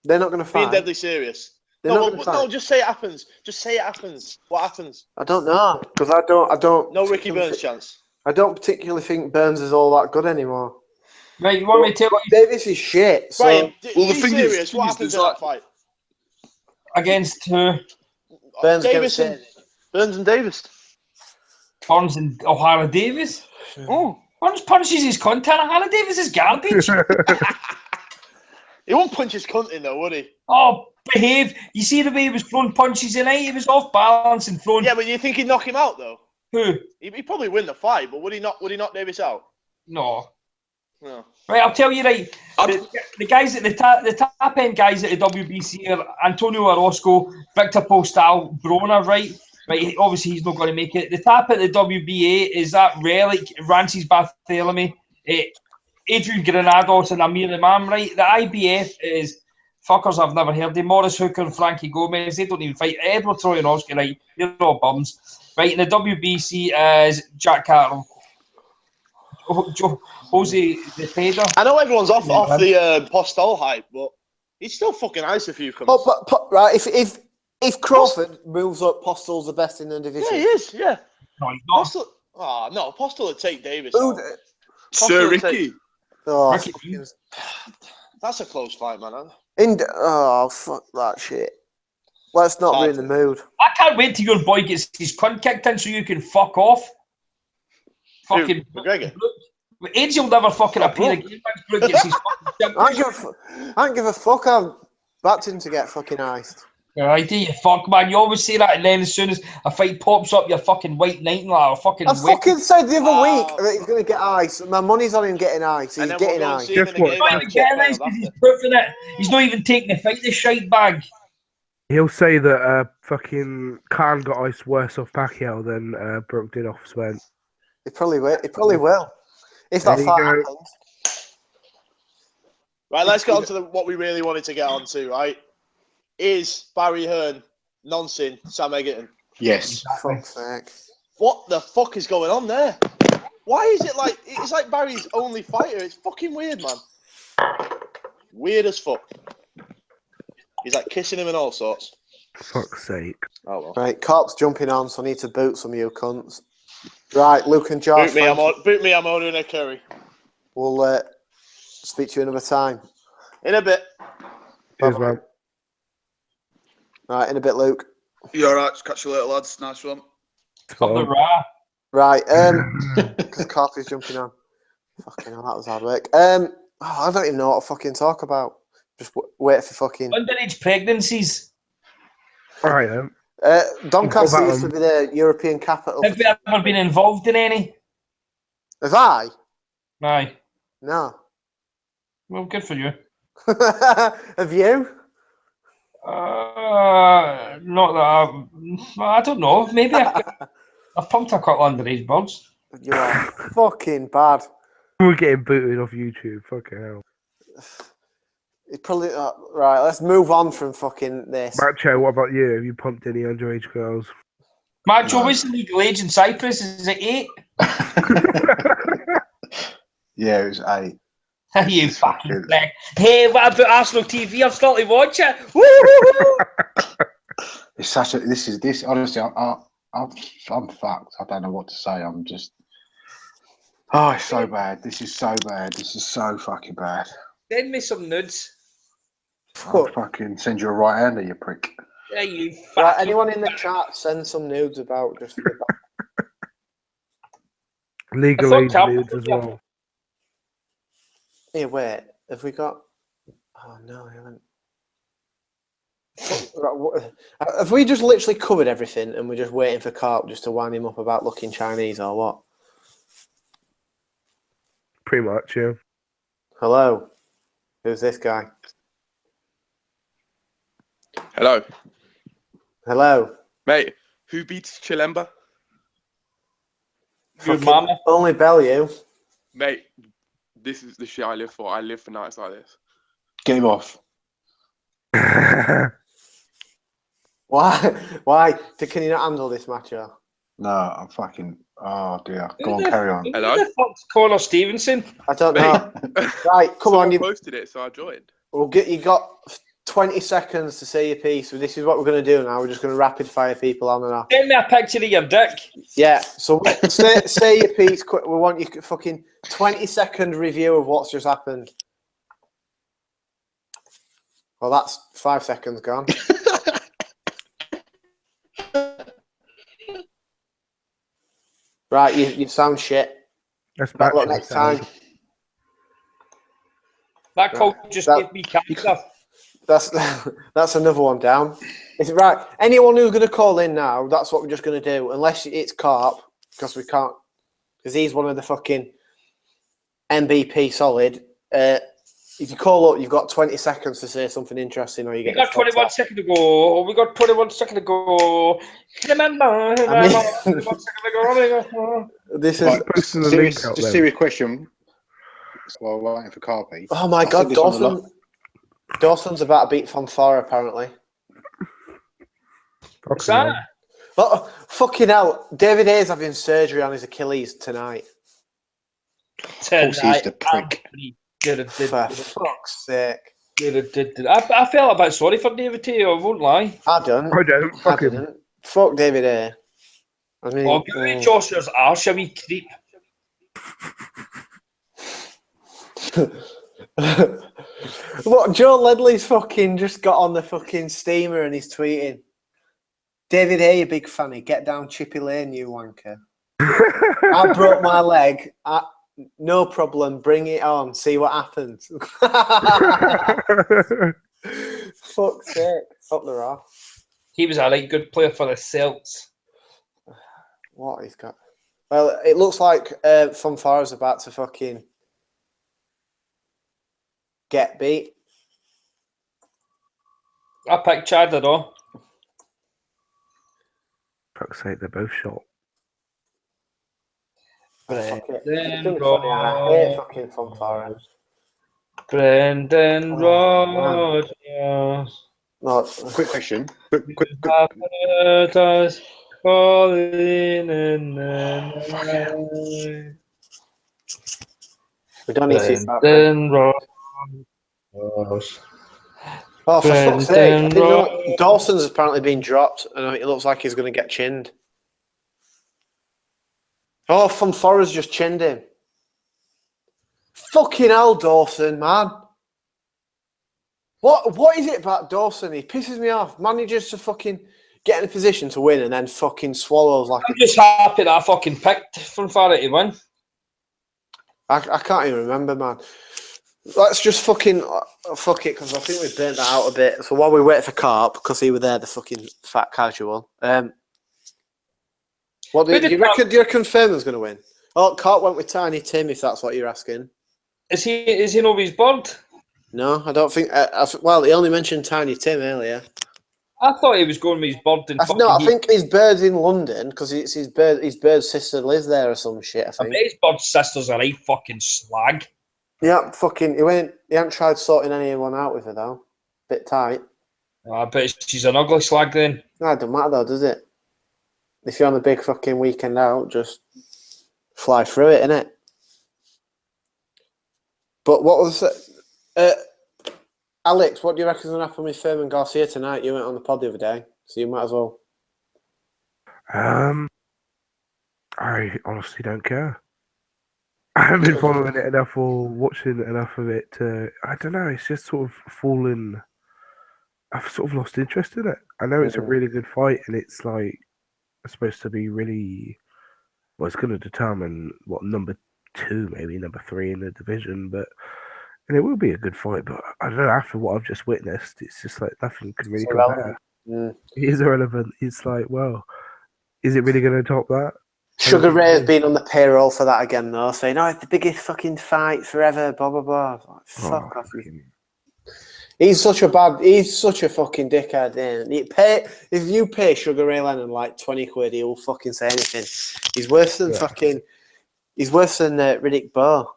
They're not going to fight. Being deadly serious. No, just say it happens. Just say it happens. What happens? I don't know because I don't. No Ricky Burns chance. I don't particularly think Burns is all that good anymore. Right, you want me to tell you? Davis is shit. So, Ryan, well, the be thing serious. is, What happens in that fight? Against who? Burns Davis and Burns and Davis. Burns and O'Hara Davis? Oh, Burns punches his cunt and O'Hara Davis is garbage. He won't punch his cunt in though, would he? Oh, behave. You see the way he was throwing punches tonight? He was off balance and throwing... Yeah, but you think he'd knock him out though? Who? He'd probably win the fight, but would he knock Davis out? No. No. Right, I'll tell you right. The guys at the top end guys at the WBC are Antonio Orozco, Victor Postal, Broner, right? Right, obviously he's not going to make it. The top at the WBA is that Relic, Rancis Barthélemy, Adrian Granados and Amir Imam, right? The IBF is fuckers I've never heard of. Morris Hooker and Frankie Gomez, they don't even fight. Edward Trojanowski, right? They're all bums. Right, and the WBC is Jack Carter, Jose Cepeda. I know everyone's off the Postal hype, but he's still fucking ice if you come. Oh, but right, if Crawford moves up, Postal's the best in the division. Yeah, he is. Yeah. No, he's not. Postal. Oh no, Postal would take Davis. Sir Ricky. Oh, Ricky. That's a close fight, man. Oh, fuck that shit. Let's not ruin the mood. I can't wait till your boy gets his cunt kicked in so you can fuck off. Fucking McGregor. Age will never fucking appear again. Brooke gets his fucking I don't give a fuck. I've backed him to get fucking iced. Right, you fuck, man. You always say that, and then as soon as a fight pops up, you're fucking white knighting like a fucking. I fucking said the other week that he's going to get ice. My money's on him getting ice. He's getting ice. He's proving it. He's not even taking the fight, the shite bag. He'll say that fucking Khan got ice worse off Pacquiao than Brooke did off Spence. He probably will. If that fight happens. Right, let's get on to what we really wanted to get onto, right? Is Barry Hearn nonsense Sam Egerton? Yes. Fuck's sake. What the fuck is going on there? Why is it like it's like Barry's only fighter? It's fucking weird, man. Weird as fuck. He's like kissing him and all sorts. Fuck's sake. Oh well. Right, Corp's jumping on, so I need to boot some of you cunts. Right, Luke and Josh. Boot me, I'm ordering a curry. We'll speak to you another time. In a bit. Cheers, man. Right, in a bit, Luke. You alright? Catch you later, lads. Nice one. Right, because Corp is jumping on. Fucking hell, that was hard work. I don't even know what to fucking talk about. Just wait for fucking... Underage pregnancies. Alright, then. Doncaster used to be the European capital. Have you ever been involved in any? Have I? Aye. No. Well, good for you. Have you? Not that I don't know. Maybe I've pumped a couple underage birds. You are fucking bad. We're getting booted off YouTube. Fucking hell. It's probably right. Let's move on from fucking this. Macho, what about you? Have you pumped any underage girls? Macho, what's the legal age in Cyprus? Is it 8? Yeah, it was 8. You fucking black. Hey, what about Arsenal TV? I'm starting to watch it. Woo! It's such a. This. Honestly, I'm fucked. I don't know what to say. I'm just. Oh, it's so bad. This is so bad. This is so fucking bad. Send me some nudes. I'll fucking send you a right hander, you prick. Yeah, you. Right, anyone in the chat, send some nudes about just. Legal age nudes as well. Hey, wait. Have we got? Oh no, I haven't. Have we just literally covered everything and we're just waiting for Carp just to wind him up about looking Chinese or what? Pretty much, yeah. Hello. Who's this guy? Hello. Hello. Mate, who beats Chilemba? Your mama. Only Bellew. Mate, this is the shit I live for. I live for nights like this. Get him off. Why? Why? Can you not handle this, Macho? No, I'm fucking. Oh dear. Go on, carry on. Hello? Who the fuck's Connor Stevenson? I don't know. Right, come on. You posted it, so I joined. You got 20 seconds to say your piece. So this is what we're going to do now. We're just going to rapid fire people on and off. Send me a picture of your dick. Yeah. So say your piece quick. We want you fucking 20-second review of what's just happened. Well, that's 5 seconds gone. Right, you sound shit. That's bad luck next time. That call just gave me cancer. That's another one down. It's right. Anyone who's going to call in now, that's what we're just going to do. Unless it's Carp, because we can't, because he's one of the fucking MVP solid. If you call up, you've got 20 seconds to say something interesting, or you get. We got 21 seconds to go. We got 21 seconds to go. Remember, 21 seconds to go. This Right, is serious question. While we're waiting for Carpy. Oh my God, Dawson's about to beat Fanfara apparently. What's that? Oh, fucking hell! David Hayes having surgery on his Achilles tonight. He's the prick. For fuck's sake. I felt a bit sorry for David Hay, I won't lie. I don't. Fuck him. Fuck David Hay. I mean, oh, give me Joshua's arse, a wee creep. What, Joe Ledley's fucking just got on the fucking steamer and he's tweeting, David Hay, you big fanny, get down Chippy Lane, you wanker. I broke my leg. No problem, bring it on, see what happens. Fuck's sake, up the raw. He was a right good player for the Celts. What he's got? Well, it looks like Fanfara's about to fucking get beat. I picked Chad though. Fuck's sake, they're both shot. Brendan I hate fucking Fanfara. Brendan Rodgers. No, quick question. Quick. Us calling in the night. we don't need to. Brendan Rodgers. Oh, for fuck's sake! I didn't know Dawson's apparently been dropped, and it looks like he's going to get chinned. Oh, Fanfara's just chinned him. Fucking hell, Dawson, man. What is it about Dawson? He pisses me off. Manages to fucking get in a position to win and then fucking swallows like. I'm just happy that I fucking picked Fanfara to win. I can't even remember, man. Let's just fucking fuck it, because I think we burnt that out a bit. So while we wait for Carp, because he was there, the fucking fat casual. What do you reckon? Do you reckon Fairman's going to win? Oh, Carp went with Tiny Tim, if that's what you're asking. Is he over his board? No, I don't think. Well, he only mentioned Tiny Tim earlier. I thought he was going with his board. I think his bird's in London because it's his bird's sister lives there or some shit. I think his bird's sister's a right fucking slag. Yeah, fucking. He hadn't tried sorting anyone out with her though. Bit tight. I bet she's an ugly slag then. No, it don't matter though, does it? If you're on a big fucking weekend out, just fly through it, innit? But what was Alex, what do you reckon's going to happen with Furman Garcia tonight? You went on the pod the other day, so you might as well. I honestly don't care. I haven't been following it enough or watching enough of it to... I don't know, it's just sort of fallen... I've sort of lost interest in it. I know it's a really good fight, and it's like supposed to be really... Well, it's going to determine what number 2, maybe number 3 in the division, and it will be a good fight. But I don't know. After what I've just witnessed, it's just like nothing can really compare. It is irrelevant. It's like, well, is it really going to top that? Sugar Ray has been on the payroll for that again, though, saying, "Oh, it's the biggest fucking fight forever." Blah blah blah. Like, fuck off. He's such a fucking dickhead. If you pay Sugar Ray Lennon like 20 quid, he'll fucking say anything. He's worse than He's worse than Riddick Bowe.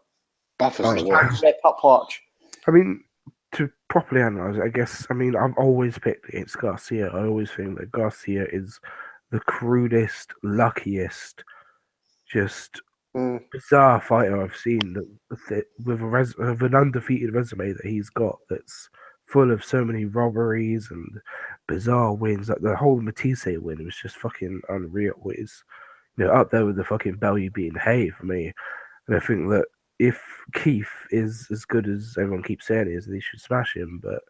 Buffer's the worst. Pop watch. I mean, to properly analyze it, I guess. I mean, I've always picked against Garcia. I always think that Garcia is the crudest, luckiest, just bizarre fighter I've seen. With an undefeated resume that he's got, that's full of so many robberies and bizarre wins. Like the whole Matisse win was just fucking unreal. It's up there with the fucking Bellew beating Hay for me. And I think that if Keith is as good as everyone keeps saying he is, they should smash him. But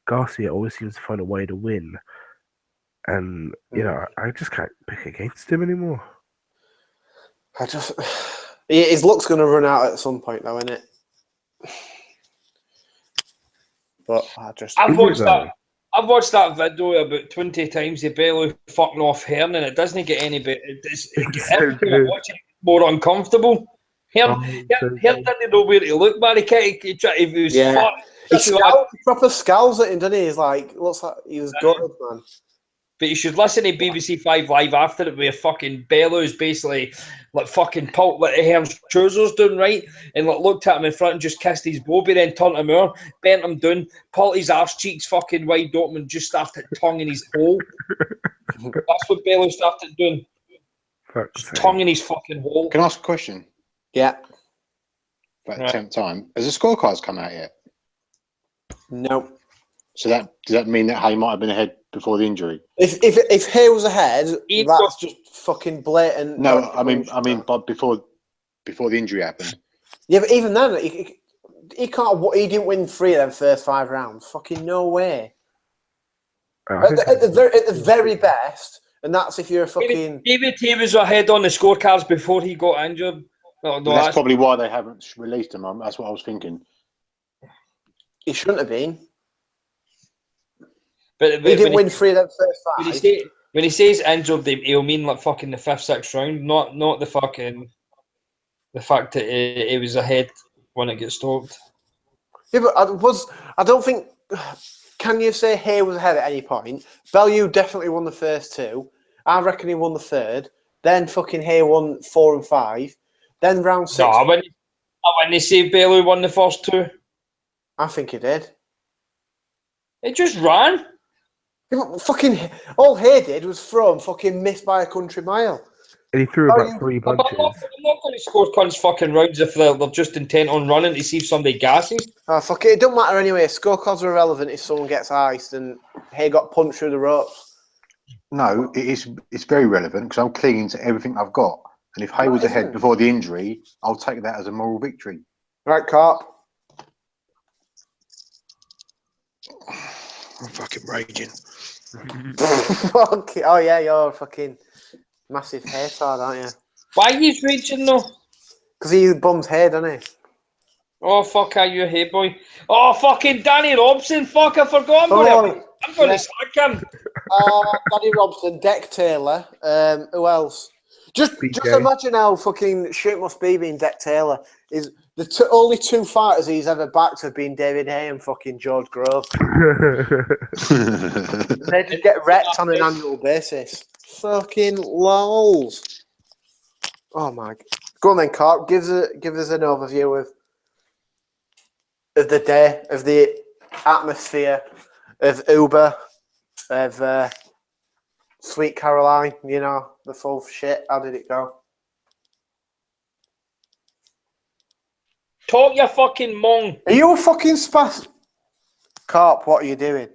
Garcia always seems to find a way to win. And, I just can't pick against him anymore. His luck's going to run out at some point, though, isn't it? But I've watched that video about 20 times. The Bellew fucking off Hearn, and it doesn't get any better. Watching it more uncomfortable. Hearn didn't know where to look, man. He proper scowls at him, doesn't he? He's like, looks like he was gutted, man. But you should listen to BBC 5 Live after it, where fucking Bellow's basically like fucking pulped like Hearn's trousers down, right? And like looked at him in front and just kissed his bobby, then turned him over, bent him down, pulled his arse cheeks fucking wide open and just started tonguing his hole. That's what Bellew started doing. Just tonguing his fucking hole. Can I ask a question? Yeah. About the 10th time. Has the scorecards come out yet? No. So does that mean that Hay might have been ahead before the injury? If Hay was ahead, that's just fucking blatant. No, I mean, but before the injury happened. Yeah, but even then, he can't. He didn't win 3 of them first 5 rounds. Fucking no way. At the very best, and that's if you're a fucking. David Hay was ahead on the scorecards before he got injured. No, that's probably why they haven't released him. That's what I was thinking. He shouldn't have been. But he didn't win 3 of them first 5. When he says injured, he'll mean like fucking the 5th, 6th round, not the fucking the fact that he was ahead when it gets stopped. Yeah, but I don't think. Can you say Hay was ahead at any point? Bellew definitely won the first 2. I reckon he won the 3rd. Then fucking Hay won 4 and 5. Then round 6. No, when they say Bellew won the first 2, I think he did. It just ran. Fucking all Hay did was throw and fucking miss by a country mile. And he threw about 3 bunches. I'm not going to score cunts fucking rounds if they're just intent on running to see if somebody gasses. Oh, fuck it. It don't matter anyway. Scorecards are irrelevant if someone gets iced and Hay got punched through the ropes. No, it's very relevant because I'm clinging to everything I've got. And if Hay was ahead before the injury, I'll take that as a moral victory. Right, Carp. I'm fucking raging. Oh yeah, you're a fucking massive hairtard, aren't you? Why are you raging though? Because he bums hair, doesn't he? Oh fuck, are you a hair boy? Oh fucking Danny Robson, fuck! I forgot. I'm going to sack him. Danny Robson, Deck Taylor. Who else? Just imagine how fucking shit must be being Deck Taylor. Is the only 2 fighters he's ever backed have been David Hay and fucking George Grove. They just get wrecked on an annual basis. Fucking lols. Oh my! Go on then, Carp. Give us an overview of of the day, of the atmosphere, of Uber, of Sweet Caroline, you know, the full shit. How did it go? Talk your fucking mong. Are you a fucking spaz? Carp, what are you doing?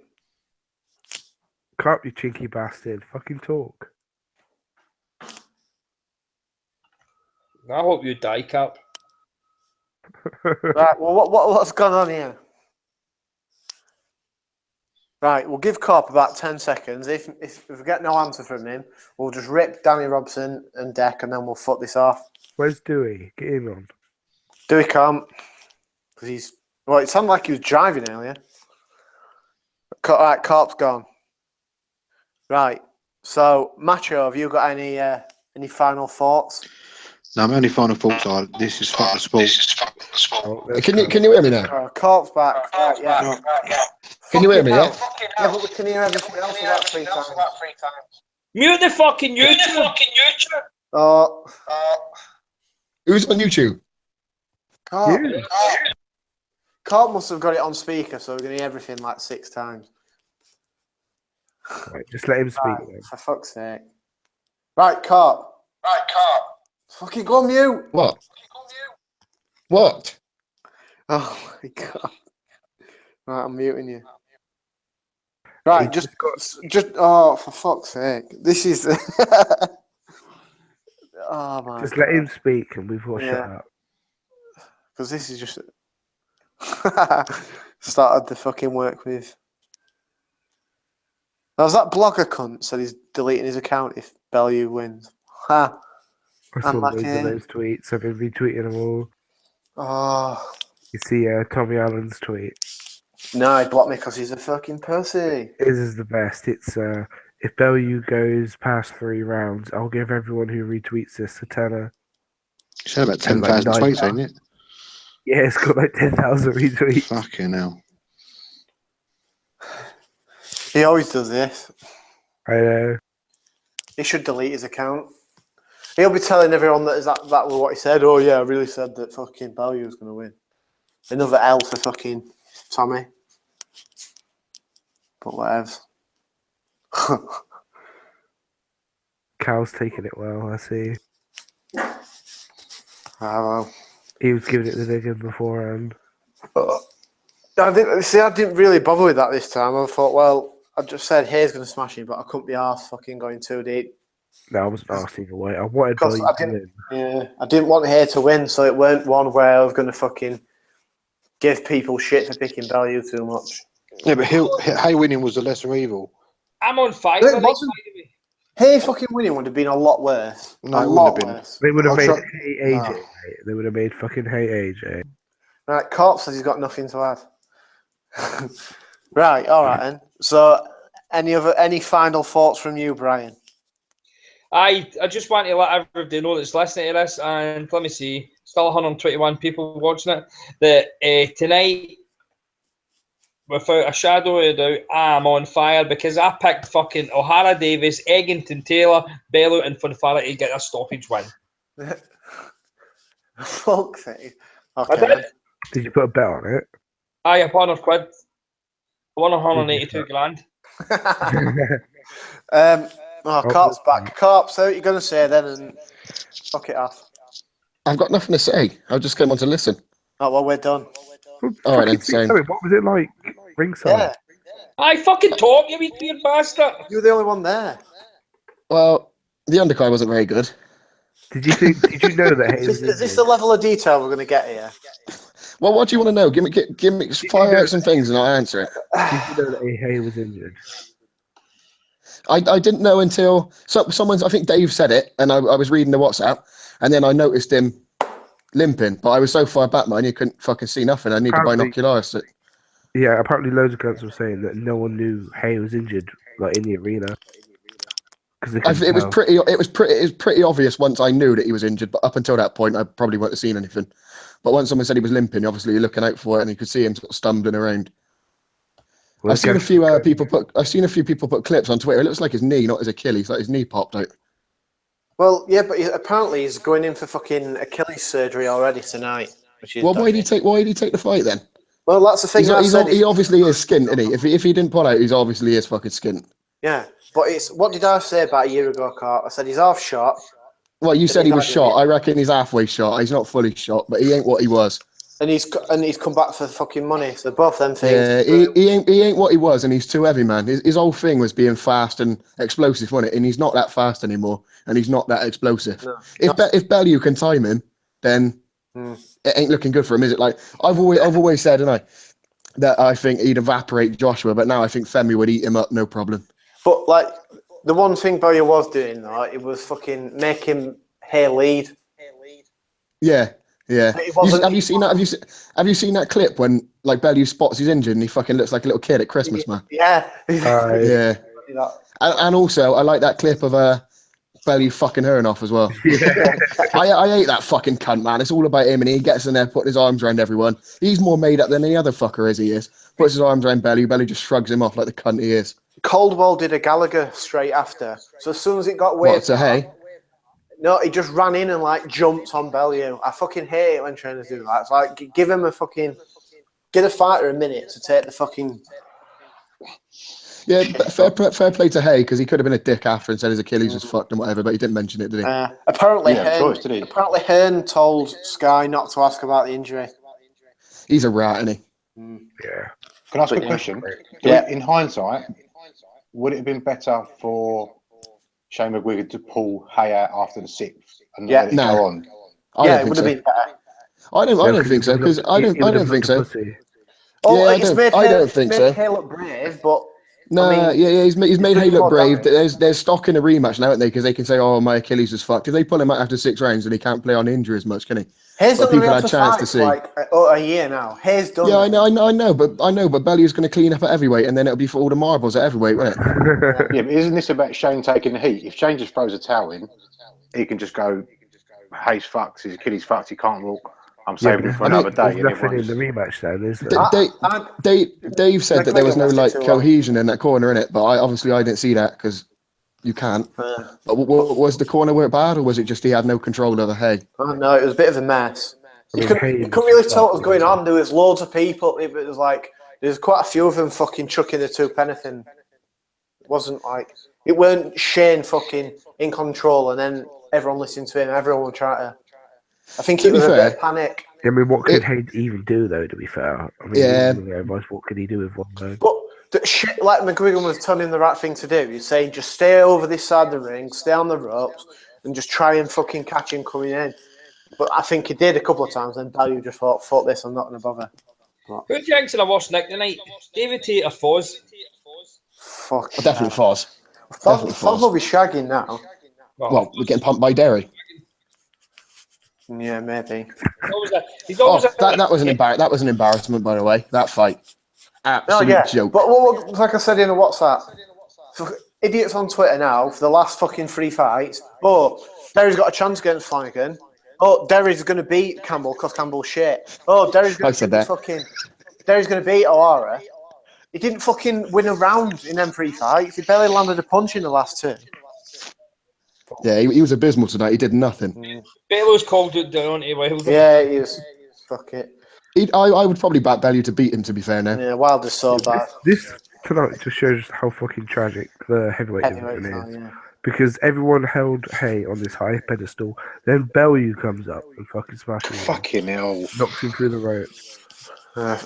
Carp, you cheeky bastard. Fucking talk. I hope you die, Cap. Right, well, what's gone on here? Right, we'll give Carp about 10 seconds. If we get no answer from him, we'll just rip Danny Robson and Deck, and then we'll fuck this off. Where's Dewey? Get him on. Dewey can't. Because he's... Well, it sounded like he was driving earlier. Right, Carp's gone. Right, so, Macho, have you got any final thoughts? No, my only final thoughts are this is fuck the sport. Oh, Can you hear me now? Carp's back. Right, yeah. Can you hear me? Yeah. Yeah, but we can hear everything else about 3 times. Mute the fucking YouTube. Oh. Who's on YouTube? Carp. Carp must have got it on speaker, so we're going to hear everything like 6 times. Right, just let him speak. Right, for fuck's sake. Right, Carp. Fucking go on mute. What? What? Oh my god. Right, I'm muting you. Right, just oh, for fuck's sake. This is oh my Just god. let him speak and we've got to shut up. Because this is just started the fucking work with. Now, was that blogger cunt said he's deleting his account if Bellew wins? Ha. I saw loads of those tweets. I've been retweeting them all. Oh. You see Tommy Allen's tweet. No, he blocked me because he's a fucking pussy. His is the best. It's if Bellew goes past 3 rounds, I'll give everyone who retweets this a tenner. You said about 10,000 tweets, ain't it? Yeah, it's got like 10,000 retweets. Fucking hell. He always does this. I know. He should delete his account. He'll be telling everyone that that was what he said. Oh yeah, I really said that fucking Bellew was going to win. Another L for fucking Tommy. But whatever. Cal's taking it well, I see. I don't know. He was giving it the digging beforehand. I didn't really bother with that this time. I thought, well, I just said Hayes going to smash him, but I couldn't be arsed fucking going too deep. No, I wasn't asked either way. I wanted Bellew to win. Yeah, I didn't want Hayes to win, so it weren't one where I was going to fucking give people shit for picking Bellew too much. Yeah, but Hay winning was the lesser evil. I'm on fire. It wasn't. Hay fucking winning would have been a lot worse. No, it wouldn't have been. Worse. They would have made Hay AJ. No. They would have made fucking Hay AJ. Right, Corp says he's got nothing to add. Right, all right then. So, any final thoughts from you, Brian? I just want to let everybody know that's listening to this, and let me see, still 121 people watching it, that tonight, without a shadow of a doubt, I'm on fire because I picked fucking O'Hara Davis, Eggington Taylor, Bellew, and Fonfara to get a stoppage win. Fuck's sake. Okay. I did. Did you put a bet on it? Aye, a £100. I won 182 grand. Carp's back. Carp, so what are you going to say then and fuck it off? I've got nothing to say. I just came on to listen. Oh, well, we're done. All right, then. Same. What was it like ringside? Yeah. I fucking talk, you weird bastard. You're the only one there. Well, the undercard wasn't very good. Did you know that? Is this the level of detail we're going to get here? Well, what do you want to know? Give me fire out some things and I'll answer it. Did you know that Hay was injured? I didn't know until someone's. I think Dave said it, and I was reading the WhatsApp, and then I noticed him limping. But I was so far back, man, you couldn't fucking see nothing. I needed binoculars. Yeah, apparently loads of cunts were saying that no one knew Hay was injured, like in the arena. It was pretty obvious once I knew that he was injured, but up until that point, I probably wouldn't have seen anything. But once someone said he was limping, obviously you're looking out for it, and you could see him sort of stumbling around. Well, I've seen a few people put clips on Twitter. It looks like his knee, not his Achilles. Like his knee popped out. Well, yeah, but apparently he's going in for fucking Achilles surgery already tonight. Well, why did he take the fight then? Well, that's the thing. He obviously is skint, isn't he? If he didn't pull out, he's obviously is fucking skint. Yeah, but it's what did I say about a year ago, Cart? I said he's half shot. Well, you said he was shot. I reckon he's halfway shot. He's not fully shot, but he ain't what he was. And he's come back for fucking money. So both them things. Yeah, he ain't what he was, and he's too heavy, man. His whole thing was being fast and explosive, wasn't it? And he's not that fast anymore, and he's not that explosive. No. If Bellew can time him, then it ain't looking good for him, is it? Like I've always said, and that I think he'd evaporate Joshua, but now I think Femi would eat him up, no problem. But like the one thing Bellew was doing though, it was fucking make him Hay lead. Yeah. Yeah. Have you seen that? Have you seen that clip when like Bellew spots he's injured and he fucking looks like a little kid at Christmas, man? Yeah. Yeah. And also, I like that clip of Bellew fucking her off as well. Yeah. I hate that fucking cunt, man. It's all about him, and he gets in there putting his arms around everyone. He's more made up than any other fucker as he is. Puts his arms around Bellew. Bellew just shrugs him off like the cunt he is. Caldwell did a Gallagher straight after. So as soon as it got weird. What, to Hay? No, he just ran in and like jumped on Bellew. I fucking hate it when trainers do that. It's like give him get a fighter a minute to take the fucking. Yeah, fair play to Hay because he could have been a dick after and said his Achilles was fucked and whatever, but he didn't mention it, did he? Apparently, Hearn told Sky not to ask about the injury. He's a rat, isn't he? Yeah. Can I ask a question? In hindsight, would it have been better for Shane McGuigan to pull Hay out after the 6th and let it go on? It would have been better. I don't think so because I don't think so. Oh, yeah, I don't think so. Hay look brave, but no, he's made Hay look brave. There's stock in a rematch now, aren't they? Because they can say, "Oh, my Achilles was fucked." If they pull him out after 6 rounds, then he can't play on injury as much, can he? Hayes done people had a chance to see. Like a year now. Hayes done. Yeah, I know, but Bellew's going to clean up at heavyweight, and then it'll be for all the marbles at heavyweight, won't it? Yeah, but isn't this about Shane taking the heat? If Shane just throws a towel in, he can just go, "Hayes fucked, his Achilles fucked, he can't walk. I'm saving him for another day." There's nothing in the rematch then, is there? Dave said that there was no like cohesion in that corner, in it, but I didn't see that because you can't. But was the corner work bad, or was it just he had no control over Hay? Oh no, it was a bit of a mess. You couldn't really tell what was going on. There was loads of people. It was like there's quite a few of them fucking chucking the 2 pennething. It wasn't like it weren't Shane fucking in control, and then everyone listened to him. Everyone would try to. I think it was a bit of panic. I mean, what could Hay even do, though, to be fair? I mean, what could he do with one leg? But the shit, like McGuigan was telling him the right thing to do. He's saying, just stay over this side of the ring, stay on the ropes, and just try and fucking catch him coming in. But I think he did a couple of times, and Bellew just thought, fuck this, I'm not going to bother. Who do you think's in a worse nick tonight? David Tate or Foz? Fuck. Definitely Foz. Foz will be shagging now. Well, we're getting pumped by Derry. Yeah, maybe. That was an embarrassment, by the way. That fight, absolute joke. But like I said in a WhatsApp, for idiots on Twitter now for the last fucking 3 fights. Oh, Derry's got a chance against Flanagan. Oh, Derry's going to beat Campbell because Campbell's shit. Oh, Derry's going to beat O'Hara. He didn't fucking win a round in them 3 fights. He barely landed a punch in the last 2. Yeah, he was abysmal tonight. He did nothing. Bellew's called it down. Yeah, he was. Fuck it. I would probably back Bellew to beat him, to be fair now. Yeah, Wilder's so bad. This tonight just shows how fucking tragic the heavyweight division is. Yeah. Because everyone held Hay on this high pedestal. Then Bellew comes up and fucking smashes him. Fucking hell. Knocks him through the ropes.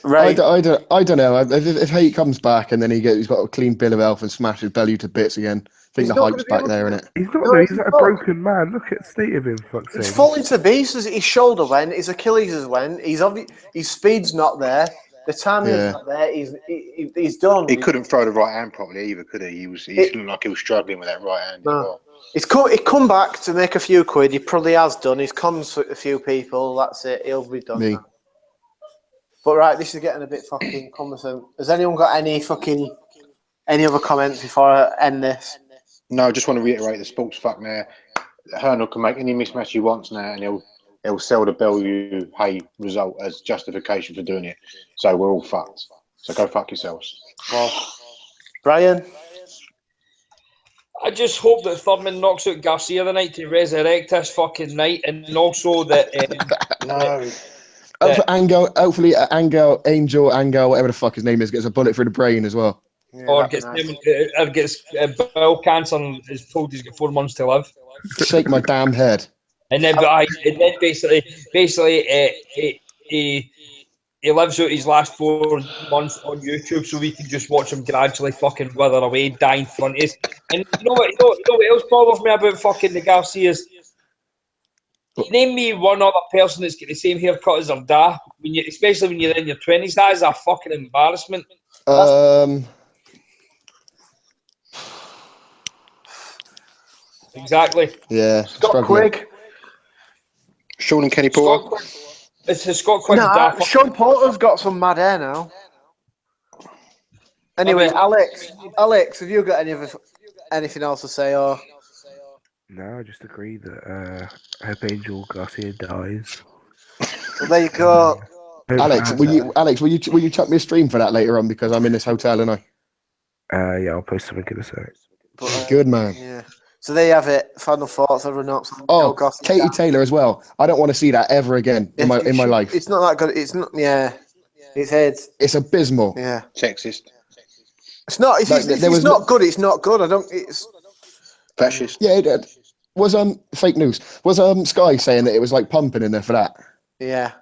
Right. I don't know. If Hay comes back and then he's got a clean bill of health and smashes Bellew to bits again, I think the hype's back there, isn't it? He's not. He's a broken man. Look at the state of him. He's falling to pieces. His shoulder went. His Achilles has went. His speed's not there. The timing's not there. He's done. He couldn't throw the right hand properly either, could he? He looked like he was struggling with that right hand. No. He's come back to make a few quid. He probably has done. He's conned a few people. That's it. He'll be done now. But right, this is getting a bit fucking cumbersome. Has anyone got any other comments before I end this? No, I just want to reiterate the sports fuck now. Hernal can make any mismatch he wants now, and he'll sell the Bellew Hay result as justification for doing it. So we're all fucked. So go fuck yourselves. Well, Brian? I just hope that Thurman knocks out Garcia tonight to resurrect this fucking night, and also that... No. Hopefully, Angel, whatever the fuck his name is, gets a bullet through the brain as well. Yeah, or gets bowel cancer and is told he's got 4 months to live. Shake my damn head. And then basically, he lives out his last 4 months on YouTube, so we can just watch him gradually fucking wither away, die in front of us. And you know what else bothers me about fucking the Garcias? Name me one other person that's got the same haircut as their dad, especially when you're in your 20s. That is a fucking embarrassment. Exactly. Yeah. Scott Quigg. Sean and Kenny Porter. It's Scott Quigg. Sean Porter's got some mad hair now. Anyway, Alex, have you got anything else to say? Or no, I just agree that I hope Angel Garcia dies. Well, there you go. Alex, will you chuck me a stream for that later on, because I'm in this hotel and yeah, I'll post something in a sec. Good man. Yeah. So there you have it. Final thoughts. Everyone else. Katie Taylor as well. I don't want to see that ever again in my life. It's not that good. It's not. Yeah. It's abysmal. Yeah. Sexist. It's not. It's not good. It's not good. It's fascist. Yeah, it did. Was fake news. Was Sky saying that it was like pumping in there for that? Yeah.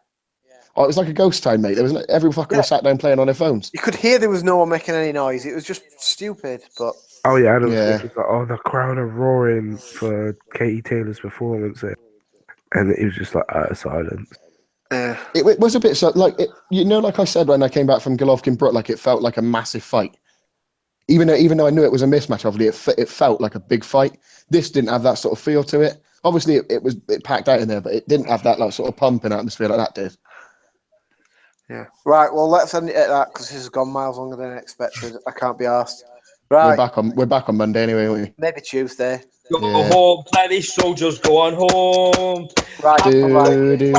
Oh, it was like a ghost town, mate. There was every fucker was sat down playing on their phones. You could hear there was no one making any noise. It was just stupid. But oh yeah, it was like, the crowd are roaring for Katie Taylor's performance, and it was just like out of silence. It was a bit like like I said when I came back from Golovkin Brook, like it felt like a massive fight. Even though I knew it was a mismatch, obviously it felt like a big fight. This didn't have that sort of feel to it. Obviously, it was packed out in there, but it didn't have that like sort of pumping atmosphere like that did. Yeah. Right. Well, let's end it at that because this has gone miles longer than I expected. I can't be asked. Right. We're back on Monday anyway, aren't we? Maybe Tuesday. Go home. British soldiers go on home. Right.